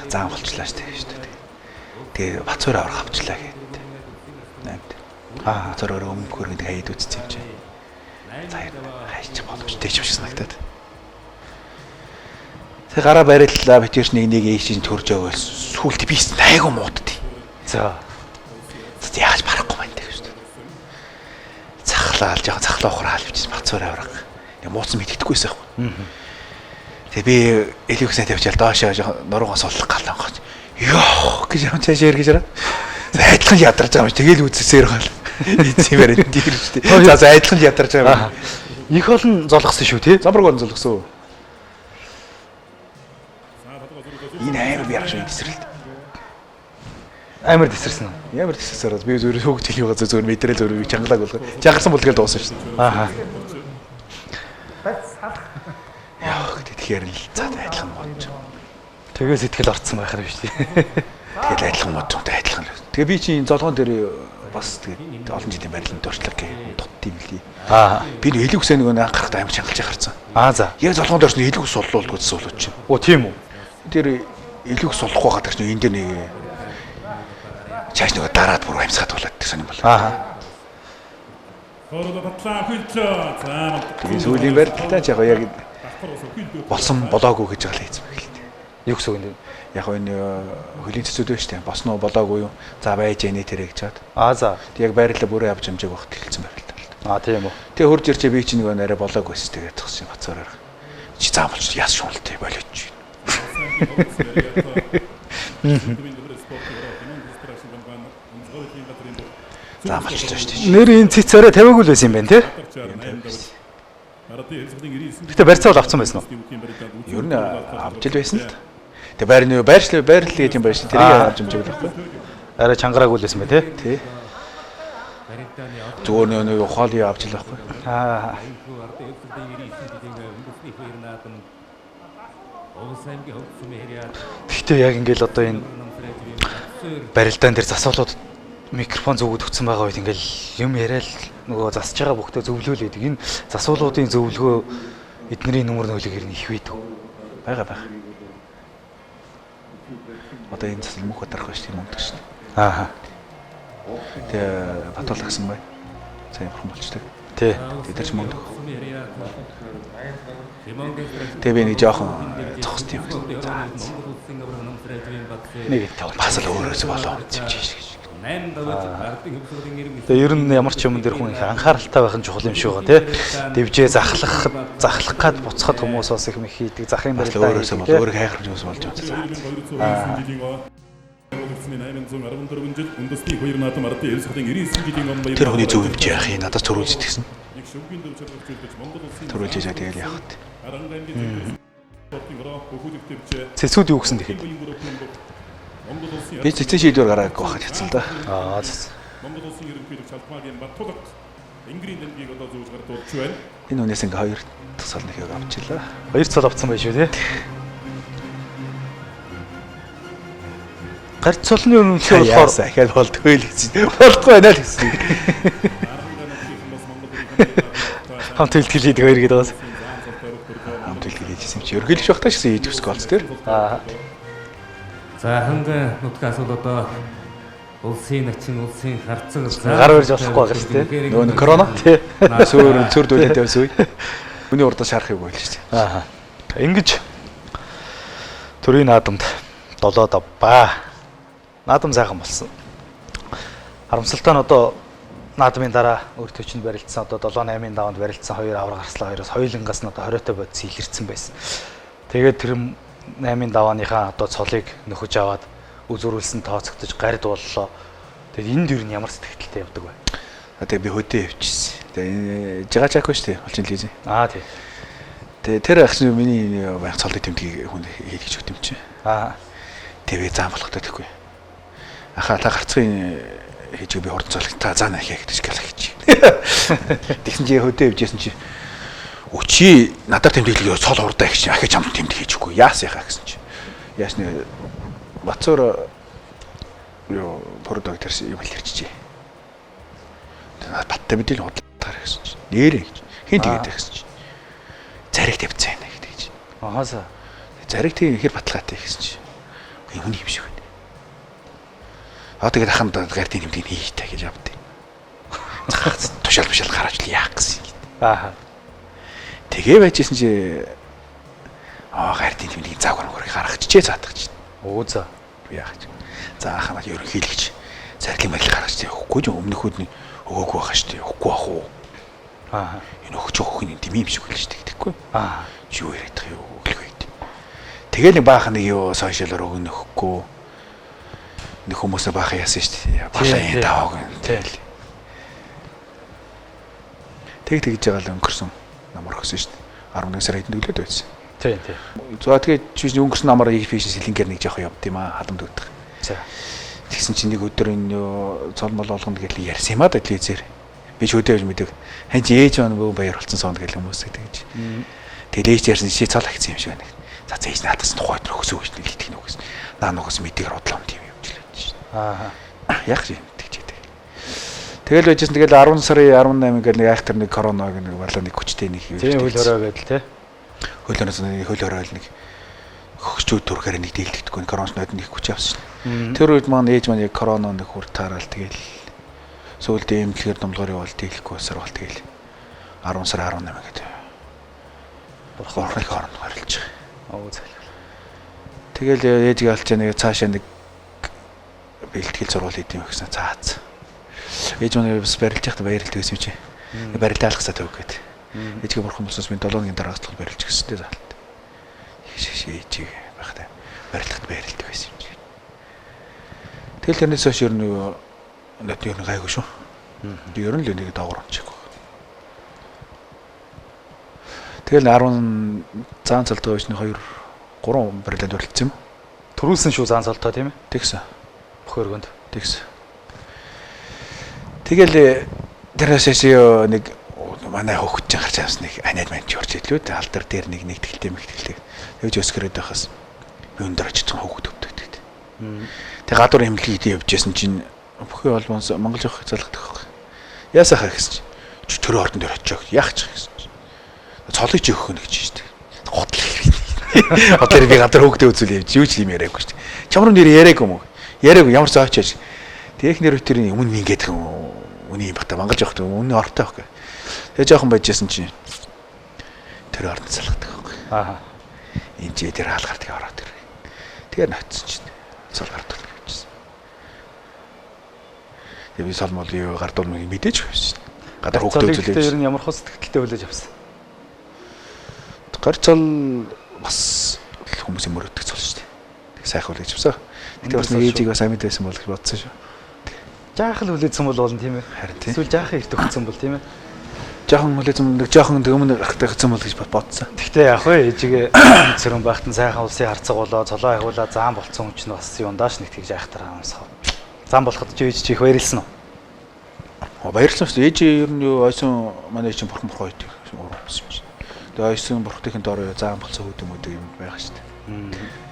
Заан болчлаа шүү дээ. Тэгээ Бацуур аврах авчлаа гэдэг. Наймд. Бацуураар өмнө хөргөнд хаяад үтцсэн юм чи. За хайч боломжтой ч юм шиг санагдаад. Тэг гараа бариллаа битэрч нэг ээшийн төрж өгөөл сүулт би айгу мууддээ. За. Яаж барахгүй байна гэж шүү дээ. Цахлаал жоохон цахлаа ухраал бичсэн Бацуур аврах. Яг мууцсан мэддэхгүйсэн юм. Тэгээ би элүүхсээ тавьчаал доошоо жоохон нуруугаа суллах галан гооч. Ёо гэж юм цаашаа эргэж хараа. Айдлан ядарч байгаа юм чи тэгэл үзсээр гал. Эцсийн бариад дийр шүү дээ. За айдлан ядарч байгаа юм. Их олон золгосон шүү тий. Замбарг он золгосон. Энэ амар би араш эсрэлт. Амар тесэрсэн үү? Ямар тесэрсээр би зүгээр хөөгд хэлий байгаа зүгээр мэдрэл зүгээр би чангалаг болгоо. Жагарсан бол тэгэл дууссан шүү дээ. Ааха. Яах тэгэхээр л за айдлан бодож. Тэгээ сэтгэл орцсон байх юм шүү дээ. Тэгэл айдлан бодож айдлан. Тэгээ би чинь золгоон дээр бас тэгээд олон жилийн барилгын дуршлаг гэх дутт юм лий. Аа. Би нэг элүүгсээ нэг анх гарахтаа амар чангалж харсан. За. Яг золгоон дээрс нэг элүүг суллуулдаг гэсэн болов чинь. Оо тийм үү. Тэр элүүг суллах байгаад тэр чинь энэ дээр нэг чааш нэг дараад бүр амьсгаад болоод тэр сонирм бол. Хоороо батлаа хөлжөө. За. Тэгээ сүүлийн барилтаа ч яг болсон болоогүй гэж байгаа л хэлсэн байх л дээ. Юу гэсэн үг юм бэ? Яг энэ хөлийн цэцүүд байна шүү дээ. Босноо болоогүй юу? За байж яанэ тэрэ гэж чад. За. Тэг яг байрлал бүрээ авч хэмжээг багт хэлсэн байх л дээ. Тийм үү. Тэгээ хурж ирчээ би чинь нэг нэрэ болоогүй байсан. Тэгээ зогсон Бацуураар. Чи заам болж яас шуналтай болооч. Заам болж шүү дээ. Нэр энэ цэц орой тавиагүй л байсан юм байна тий. Гэтэ барьцаа бол авцсан байсан уу? Ер нь авч ил байсан л та. Тэгээ байрлал гэдэг юм байна шүү. Тэрийг авч хэмжээг байхгүй. Арай чангараагүй л байсан бай тий. Тий. Зүгээр нэг ухаалыг авч ил байхгүй. Гэхдээ яг ингээл одоо энэ барилдаан дээр засвалууд микрофон зөвгөд өгсөн байгаа үед ингээл юм яриад нөгөө засж байгаа бүхтээ зөвлөөлээд энэ засвалуудын зөвлөгөө эдний нүмер нөлөөгөр нь их байдаг. Бага. Одоо энэ засал мөнх дарах байж тийм ундаг шин. Тэгээ Батуул гсэн бай. Сайн бурхан болчтой. Тий. Тэр ч мундаг. Тэгээ би нэг жоохон цогцт юм. Нэг бас л өөрөөсөө болоо юм чи гэж. Тэгээ ер нь ямар ч юм дээр хүн их анхааралтай байх нь чухал юм шиг байгаа тий. Дэвжээ захлах гад буцахад хүмүүс бас их мэх хийдэг захын барилдаа өөрөөсөө бол өөрөө хайхрамж хүмүүс болж байгаа. Тэр хүний зөв юм чи яах юм надад төрүүлж идэгсэн. Төрүүлж яа тэгэл яах вэ? Цэцүүд юу гэсэн тэгэхэд? Би цэцэн шийдвэр гаргаагүй байхад хэцэн л да. Монгол улсын ерөнхийлөгч Алтмаагийн Баттулга Ингрийн дэлхийг одоо зүүж гартуулж байна. Энэ хүнээс ингээ хоёр тусал нэхийг авчлаа. Хоёр цол авцсан байх шүү тий. Гарц цолны үнэмшил болохоор ахиад болдгоо л гэсэн. Болдгоо байна л гэсэн. Хамт хэлтгэл хоёр гэдэг бас. Хамт хэлтгэл хийжсэн чи ерөнхийлөгч багтаа гэсэн идэвсг голц тэр. За ханга нутгийн асуудал одоо улсын начин улсын харцаг гар барьж болохгүй байгаа шүү дээ. Нөгөө корона тий. Цөр дүүлээд байсан үе. Хүний урдаас шарахыг бойл шүү дээ. Ингэж төрийн наадамд 7 давбаа. Наадам сайхан болсон. Харамсалтай нь одоо наадмын дараа өөртөө чинь барилдсан одоо 7-8-ын даванд барилдсан 2 авраг гарслаа хоёроос хоёулангаас нь одоо 20-той бодис илэрсэн байсан. Тэгээд тэр 8-ын давааныхаа одоо цолыг нөхөж аваад үзүүрүүлсэн тооцогдож гард боллоо. Тэгээд энд юу ямар сэтгэлтэй явдаг вэ? Тэгээ би хөдөө явчихсан. Тэгээ жагаачаагүй шүү дээ. Олчин лизээ. Тий. Тэгээ тэр ахсны миний баях цолын тэмдгийг хүн хийлгэж өгд юм чи. Тэгээ Тэгээ заам болохтой гэхгүй. Ахаа та гарцгийн хийж би хурдан цолох та заана ихэ гэж гэлэх чи. Тэгсэн чи хөдөө явжсэн чи өчи надаар тэмдэглэгээ цол хурдаа их чи ахиж амт тэмдэг хийчихгүй. Яас яхаа гэсэн чи. Яас нэ Бацуур ёо продакт тэрс юм хэлэрчээ. Баттай мэдээ л худлаар гэсэн чи. Нэрээ гэж. Хин тэгээд гэсэн чи. Зариг тавьцсан байна гэдэг чи. Ахаасаа. Зариг тийм ихэр баталгаатай гэсэн чи. Хүний юм шиг байна. Тэгээд аханд гартын тэмдгийг хийхтэй гэж явдیں۔ Тушаал бишэл гараад л яах гэсэн юм. Аа. Тэгээ байжсэн чи гартын тэмдгийн заагвар мөрийг гаргачжээ цаадах чинь. Оо за. Яах гэж. За ахаа ерөнхийлөгч зарилын барил гаргаж тий өгөхгүй ч өмнөхөд нь өгөөгүй байгаа шүү дээ. Өгөхгүй ах уу. Аа. Энэ өгч өгөх нь юм шиг үлж дээ гэхгүй. Аа. Юу яриад байгаа юу өглөө. Тэгээ нэг баахан нэг юу сошиалаар өгнө өгөхгүй. Нэг хүмүүсээ баахан яасан шүү дээ. Балаа тааваг юм. Тэгж байгаа л өнгөрсөн намар өгсөн шүү дээ. 11 сар хэдэн өглөөд байсан. Тийм. За тэгээд чи өнгөрсөн намар фишн сэлингээр нэг жоох явд юм аа хадамд өгдөг. За. Тэгсэн чинь нэг өдөр энэ цолмол болгоно гэж ярьсан юм аа да телевизээр. Би ч өдөө явж мэдэг. Хань чи ээж маань бөө баяр болсон сонд гэл хүмүүс тэгж. Телевиз ярьсан чи цол агцсан юм шиг байна. За зээж наадас тухай өдөр өгсөн гэж хэлдэг нөх гэсэн. Наа нугас мэдээр бодлоо юм тийм юм ч л байна шүү. Аа. Яг юм тэгж яадаг. Тэгэл байжсэн тэгэл 10 сарын 18 гэл нэг актер нэг коронавиг нэг балаа нэг хүчтэй нэг юм. Тийм хөл хорой гэдэл те. Хөл хоройл нэг хөгчүүд төрхөөр нэг дийлдэгдэхгүй коронавирус нойд нэг хүч авсан шин. Тэр үед маань ээж маань яг корона нэг хүр таараал тэгэл сүүлдээ эмнэлгээр домлогоор явал дийлэхгүй сар бол тэгэл 10 сар 18 гэдэг. Бурхны хооронд гарилж байгаа. Оо зайлаа. Тэгэл ээжгээ алж нэг цаашаа нэг бэлтгэл сургууль хийдэм гэсэн цаац. Ээж маань бас барилж байхдаа баярлалт байсан юм чи. Барилдаалах цаа төв гэдэг. Ээжгээ бурхан болсоос би 7 өдрийн дараагаас л барилж гэстэй заалт. Ээжийг байхдаа барилгад баярлалт байсан юм чи. Тэгэл тэрнээс хойш ер нь надад ер нь гайгүй шүү. Ер нь л нэг даавар ончиг. Тэгэл 10 заан цалтай байшны 2 3 барилдад барилдсан юм. Төрүүлсэн шүү заан цалтаа тийм ээ. Тэгсэн. Бөхөргөнд. Тэгсэн. Тэгэл тэрээс хойш нэг манай хөвгч гарч авсан нэг анид манд орж идлээ. Алдар дээр нэг тэгтэлтэй мэгтэлтэй. Тэгж өсгөрөөд байхаас би өндөр очсон хөвгт өвдөд. Тэг гадуур эмнэлэг явжсэн чинь бүхий холбоос Монгол явах залгадаг байхгүй. Яасаа хаа гэсэн чи төрөө ордон дээр очиог яах ч гэсэн. Цолыг ч өгөх нэг ч шүү дээ. Готлох хэрэг. Одоо би гадар хөвгтөө үзүүл явж юу ч юм яриаггүй шүү дээ. Чамруу нэр яриаггүй юм уу? Яриаггүй ямар ч очиж. Технэр өтөрийн өмнө ингээд үний юм бата Монгол явах өмнө ортой байхгүй. Тэгээ жоохон байжсэн чинь тэр ордон залгадаг байхгүй. Аа. Энд чи тэр хаалгаар тэгээ ороод тэр. Тэгээ ноцсон чинь цол гардуул гэвчихсэн. Тэгээ би салмол юу гардуул мэдээж байсан. Гадар хөвгтөө үзүүлээ. Тэр нь ямар хос сэтгэлтэй хүлээж авсан. Гарцал бас хүмүүсийн мөрөдөх цол шүү дээ. Тэг сайхан хүлээж авсан. Тэгээ бас нэг ээжийг бас амьд байсан бол гэж бодсон шүү. Жаахан хүлээсэн бол болно тийм ээ. Харин тийм. Эсвэл жаахан эрт өгсөн бол тийм ээ. Жаахан хүлээсэн нэг жаахан өмнө гарахтайгцсан бол гэж бодсон. Гэхдээ яг хөө ээжигээ цэрэн багтан сайхан улсын харцаг болоо цолоо ахиулаа заан болцсон хүн ч бас юундааш нэг тэгж айхтар хаамсах. Зам болоход ч ээж чих баярлсан уу? Баярлсан шүү дээ. Ээж ер нь юу ойсон манай чинь бурхан байдаг. Уурсан юм шиг. Тэгээ ойсон бурхтын доор заан болцсон хөдөмөд юм байгаа шүү дээ.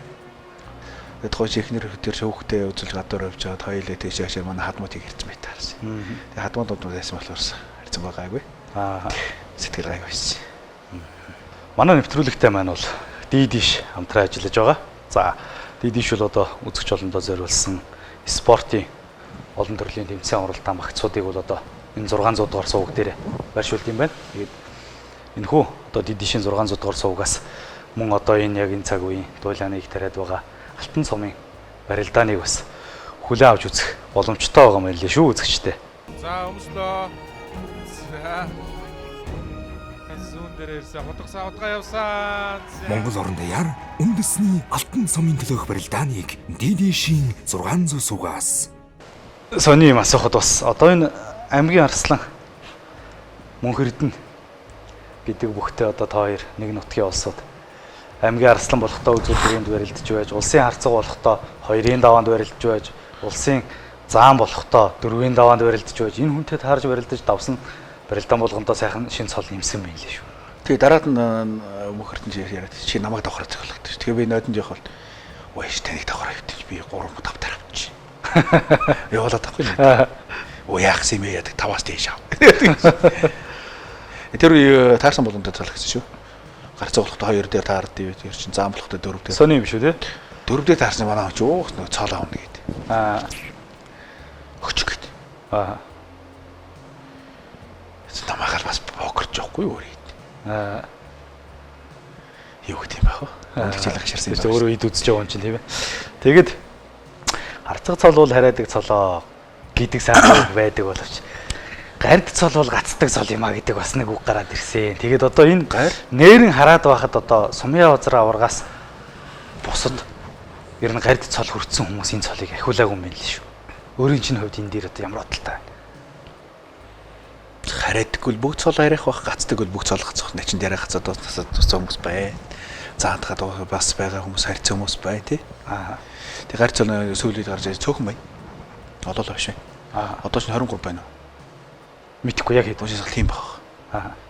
Тэгээд хойш ихнэр хөтөр шүүхтэй үзэл гадуур явж чад хоёулаа тийш яшаа манай хадмуудыг хэрцэн байтаарсан. Тэгээ хадмуудууд байсан болохоор хэрцэн байгаагүй. Аа. Сэтгэл гайгүй байсан. Манай нэвтрүүлэгтэй маань бол Дидиш хамтран ажиллаж байгаа. За, Дидиш бол одоо үзэгч олондоо зориулсан спортын олон төрлийн тэмцээн уралдаан багцуудыг бол одоо энэ 600 дугаар суваг дээр байршуулт юм байна. Тэгээд энэ хүү одоо Дидишийн 600 дугаар сувгаас мөн одоо энэ яг энэ цаг үеийн дуулааныг тариад байгаа Алтан цомын барилдааныг бас хүлээн авч үзэх боломжтой байгаа юм лээ шүү үзэгчтэй. За өмслөө. За. Зүүн дээр ирсэн хотго савдгаа явсан. Монгол орон даяар үндэсний алтан цомын төлөөх барилдааныг Дидишийн 600 сувгаас Сони юм асуухад бас одоо энэ аймгийн арслан Мөнхөрдөн гэдэг бүхтэй одоо та хоёр нэг нутгийн улсууд аймгийн арслан болохдоо үзүүлбэрэнд барилдаж байж, улсын харцаг болохдоо 2-ын даваанд барилдаж байж, улсын заан болохдоо 4-ийн даваанд барилдаж байж, энэ хүнтэй таарж барилдаж давсан барилдаан болгондоо сайхан шин цол нэмсэн байл шүү. Тэгээ дараад нь мөхөртөн яриад чи намайг давхраа цоглогдсон. Тэгээ би нойдон жоох бол ууш таныг давхраа хөвтөж би 3-5 тарав чи. Явуулаад авахгүй л. Оо яах юм бэ яадаг 5-аас дээш ав. Тэр үе таарсан боломжтой цалгасан шүү. Гарц цоглохдоо 2 дээр таардив. Тэр чин заан болохдоо 4 дээр. Сони юм шүү тий. 4 дээр таарсан манай ч уух нэг цоолоо авна гэдэг. Өчг гэдэг. Намайгаар бас покерч жоохгүй юу өөрөө. Юу гэдэг юм бэ хөө? Хичээлэх ширсэн юм байна. Өөрөө ид үзэж байгаа юм чинь тийм ээ. Тэгэд харцаг цол бол хараадаг цолоо гэдэг сайн байдаг боловч гард цол бол гацдаг цол юм а гэдэг бас нэг үг гараад ирсэн. Тэгээд одоо энэ нээрэн хараад байхад одоо сумья озраа ургаас бусад ер нь гард цол хүртсэн хүмүүс энэ цолыг ахиулаагүй юм байна л шүү. Өөрийн чинь хувьд энэ дээр одоо ямар бодолтой байна? Харагдаггүй бүгд цол арих бах, гацдаг бол бүгд цол гацах. Начин дээр гацаад насаад туссан хүмүүс бай. Заадгаад бас байгаа хүмүүс харьцсан хүмүүс бай тий. Тэг гарц цол сүүлийн гарч ирж цөөхөн бай. Олол биш байна. Одоо ч 23 байна уу? Мэдхгүй яг хэд уушаас тийм баг.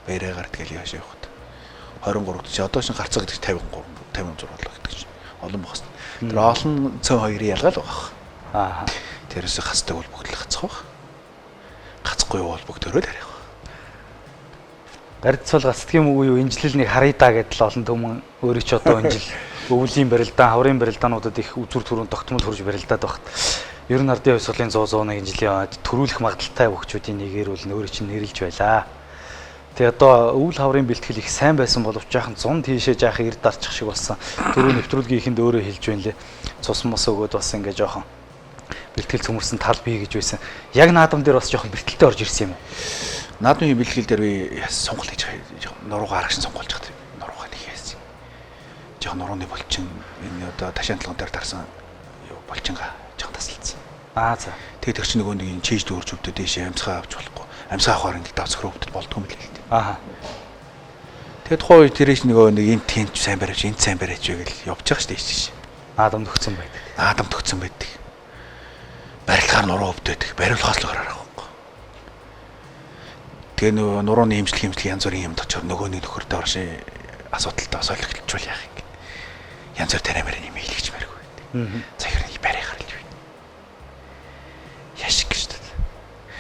Бэрээ гард гэл яаш явахд. 23 чи одоо ч гарцаа гэдэг 53 56 болоо гэдэг чинь. Олон багс. Тэр олон цөө хоёрын ялгаал байгаа. Тэрээс гацдаг бол бүгд л гацах баг. Гацхгүй бол бүгд өрөөл арих. Гард цол гацдаг юм уу юу инжилэл нэг харъя да гэдэл олон төмөн өөрөө ч одоо инжил өвлийн барилдаан, хаврын барилдаануудад их үзүр төрөнд тогтмол хурж барилдаад багт. Ер нь ардын хувьсгалын 100-101 жилийн онод төрүүлэх магадaltaй хөгчүүдийн нэгээр бол өөрөө чинь нэрлж байлаа. Тэгээ одоо өвөл хаврын бэлтгэл их сайн байсан боловч жаахан зун тийшээ жаахан эрд дарчих шиг болсон. Төрөө нэвтрүүлгийнхэнд өөрөө хэлж байна лээ. Цус мос өгөөд бас ингээ жаахан бэлтгэл цөмөрсөн тал бий гэж байсан. Яг наадам дээр бас жаахан бэлтгэлтэй орж ирсэн юм уу? Наадмын бэлтгэл дээр би сонголт хийж нуруугаа арагш сонгуулж байгаа. Нуруугаа нэг яасан. Жаахан нурууны булчин энэ одоо ташаантлагын дээр тарсан юу булчингаа жаахан тасалдсан. За. Тэгээд тэр чинь нөгөө нэг энэ чийж дүүрч өвдөд дэше амьсгаа авч болохгүй. Амьсгаа авахаар ингэ давц хөрөвдөд болдгоо юм л л дээ. Тэгээд тухайн үед тэрэж нөгөө нэг энэ тэнч сайн барьж, энэ сайн барьж гэл явж байгаа шүү дээ тийш. Наадам төгцсөн байдаг. Наадам төгцсөн байдаг. Барилгаар нуруу өвдөд, бариулахаас л гараа байхгүй. Тэгээ нөгөө нурууны имжлэг янз бүрийн юмд очоор нөгөө нэг нөхөртэй оршин асуудалтай солигдчихвол яах юм. Янз бүр тарамаар юм хийлгэж мэргүй байдаг. За хэрэг барай гарч байна. Яшиг гэж дээ.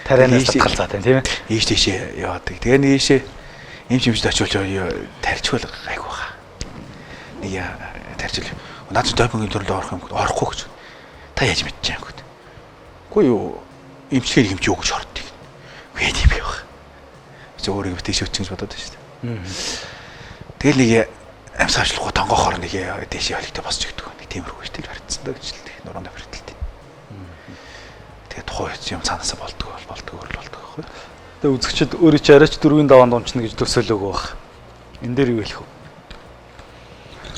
Таранаас татгалзаад байна тийм ээ. Ийш тийшээ яваадаг. Тэгээ нэг ийшээ имжимжд очивол тарьчихвал гайгүй хаа. Нэг тарьчил. Наад чи допингийн төрлөд орох юм орохгүй гэж. Та яаж мэдчихээн гээд. Үгүй юу имчгээр хэмж юу гэж ордгийг. Үгүй тийм байх. Чи өөрийгөө тийш өчгөж бодоод байна шүү дээ. Тэгэл нэг амьсгаачлахгүй тонгоохоор нэг дэшээ олигтой босч өгдөг. Нэг тиймэрхүү ихтэл барьцсан даа гэж л нурууны барилталтай. Тэгээ тухайн юм цаанаасаа болдог байхгүй. Тэгээ үзэгчд өөрөө ч арайч 4-ийн даваанд унчна гэж төсөөлөөг байх. Энэ дээр юу хэлэх вэ?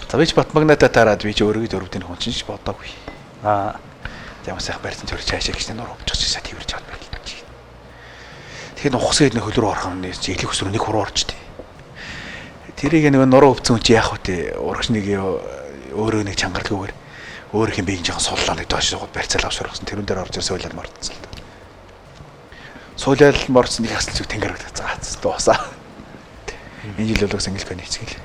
За би ч Батмагната тараад би ч өөрөө 4-ийн хүн чинь бодоогүй. Ямар сайхан барьсан төрч хаашаа гэж нур өвчих чишээ тэрж чад байл. Тэгэхээр ухсгээд нэг хөл рүү орох юм нэг илэг өсрөө нэг хуруу орчтой. Тэрийг нэг нуруу өвцөн чи яах вэ? Урагш нэг өөрөө нэг чангарлаггүйгээр өөрийнх нь биеийн жоохон суллаа нэг доош суугаад барьцаал авшруулсан. Тэрүүн дээр орж суулаад мартсан л да. Суулаад морцсон нэг асал зүг тэнгэр заац дуусаа. Энэ жил болгосон инглиш байна хэцгэл.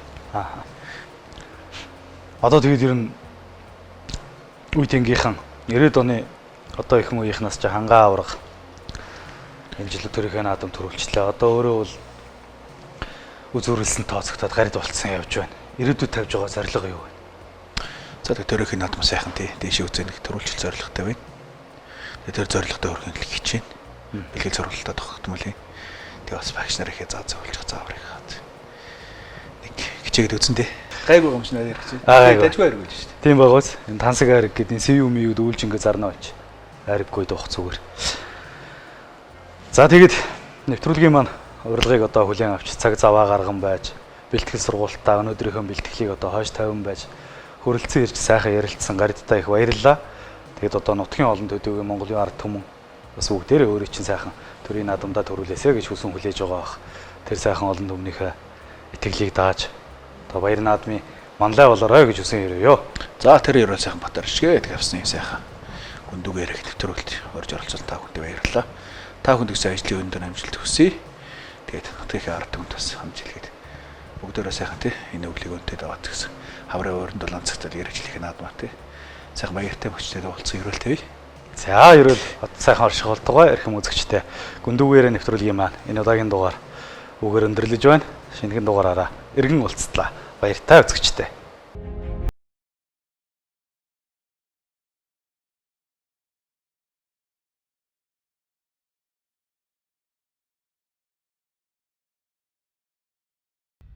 Одоо тэгээд ер нь үе тэнгийнхэн 90-ад оны одоо их үеийнхнаас ч хангаа аврах энэ жил төрийнхөө наадам төрүүлчлээ. Одоо өөрөө бол үзүүрлсэн тооцогдоод гарид болцсон явж байна. Ирээдүйд тавьж байгаа зорилго юу вэ? За тэр төрийнхөө наадам сайхан тий дээшээ үзэх нэг төрүүлчих зорилготой байна. Тэр зорилготой өргөн хичээнэ. Бэлгэл зурвалтад тогтмол юм. Тэгээ бас багш нар ихээ заавуулж заавар ихаад. Нэг хичээгээд үзэн тий. Гайгүй юм шиг нэр гэж. Дажгүй хэрэггүй шүү дээ. Тийм байгаас энэ тансаг ариг гэдэг энэ CU-д үйлж ингэ зарна байж. Ариггүй дух зүгээр. За тэгээд нэвтрүүлгийн маань урилгыг одоо хүлээн авч цаг заваа гарган байж бэлтгэл сургуультаа өнөөдрийнхөө бэлтгэлийг одоо хойш тавин байж хүрэлцэн ирж сайхан ярилцсан гаридтай их баярлалаа. Тэгээд одоо нутгийн олон төдийгүй Монголын ард түмэн бас бүгдээрээ өөрөө чинь сайхан төрийн наадамдаа төрүүлээсэй гэж хүсэн хүлээж байгаа бах. Тэр сайхан олон түмнийхээ итгэлийг дааж одоо баяр наадмын манлай болоорой гэж үсэн ирээ. За тэр ерөө сайхан Батар шигээ гэдэг авсны сайхан. Гүндүгээр их нэвтрүүлэлт орж оролцсон та бүхэнд баярлалаа. Та бүхэнд их сайн ажлын өндөр амжилт хүсье. Тэгээд нутгийн ард түмэнд бас хамж хэлгээд бүгдээрээ сайхан тий энэ өглийг өнтэй даваад гэсэн. Хаврын өрөнд 7 цагтад ирж хэлэх наадмаа тий. Сайхан баяртай мөчтэй уулзсан ерөөл тавь. За ерөөл сайхан орших болтугай эрхэм үзэгчтэй. Гүндүгээр нэвтрүүлгийн маань энэ удаагийн дугаар үгээр өндөрлөж байна. Шинэхэн дугаараараа эргэн уулзтлаа. Баяртай үзэгчтэй.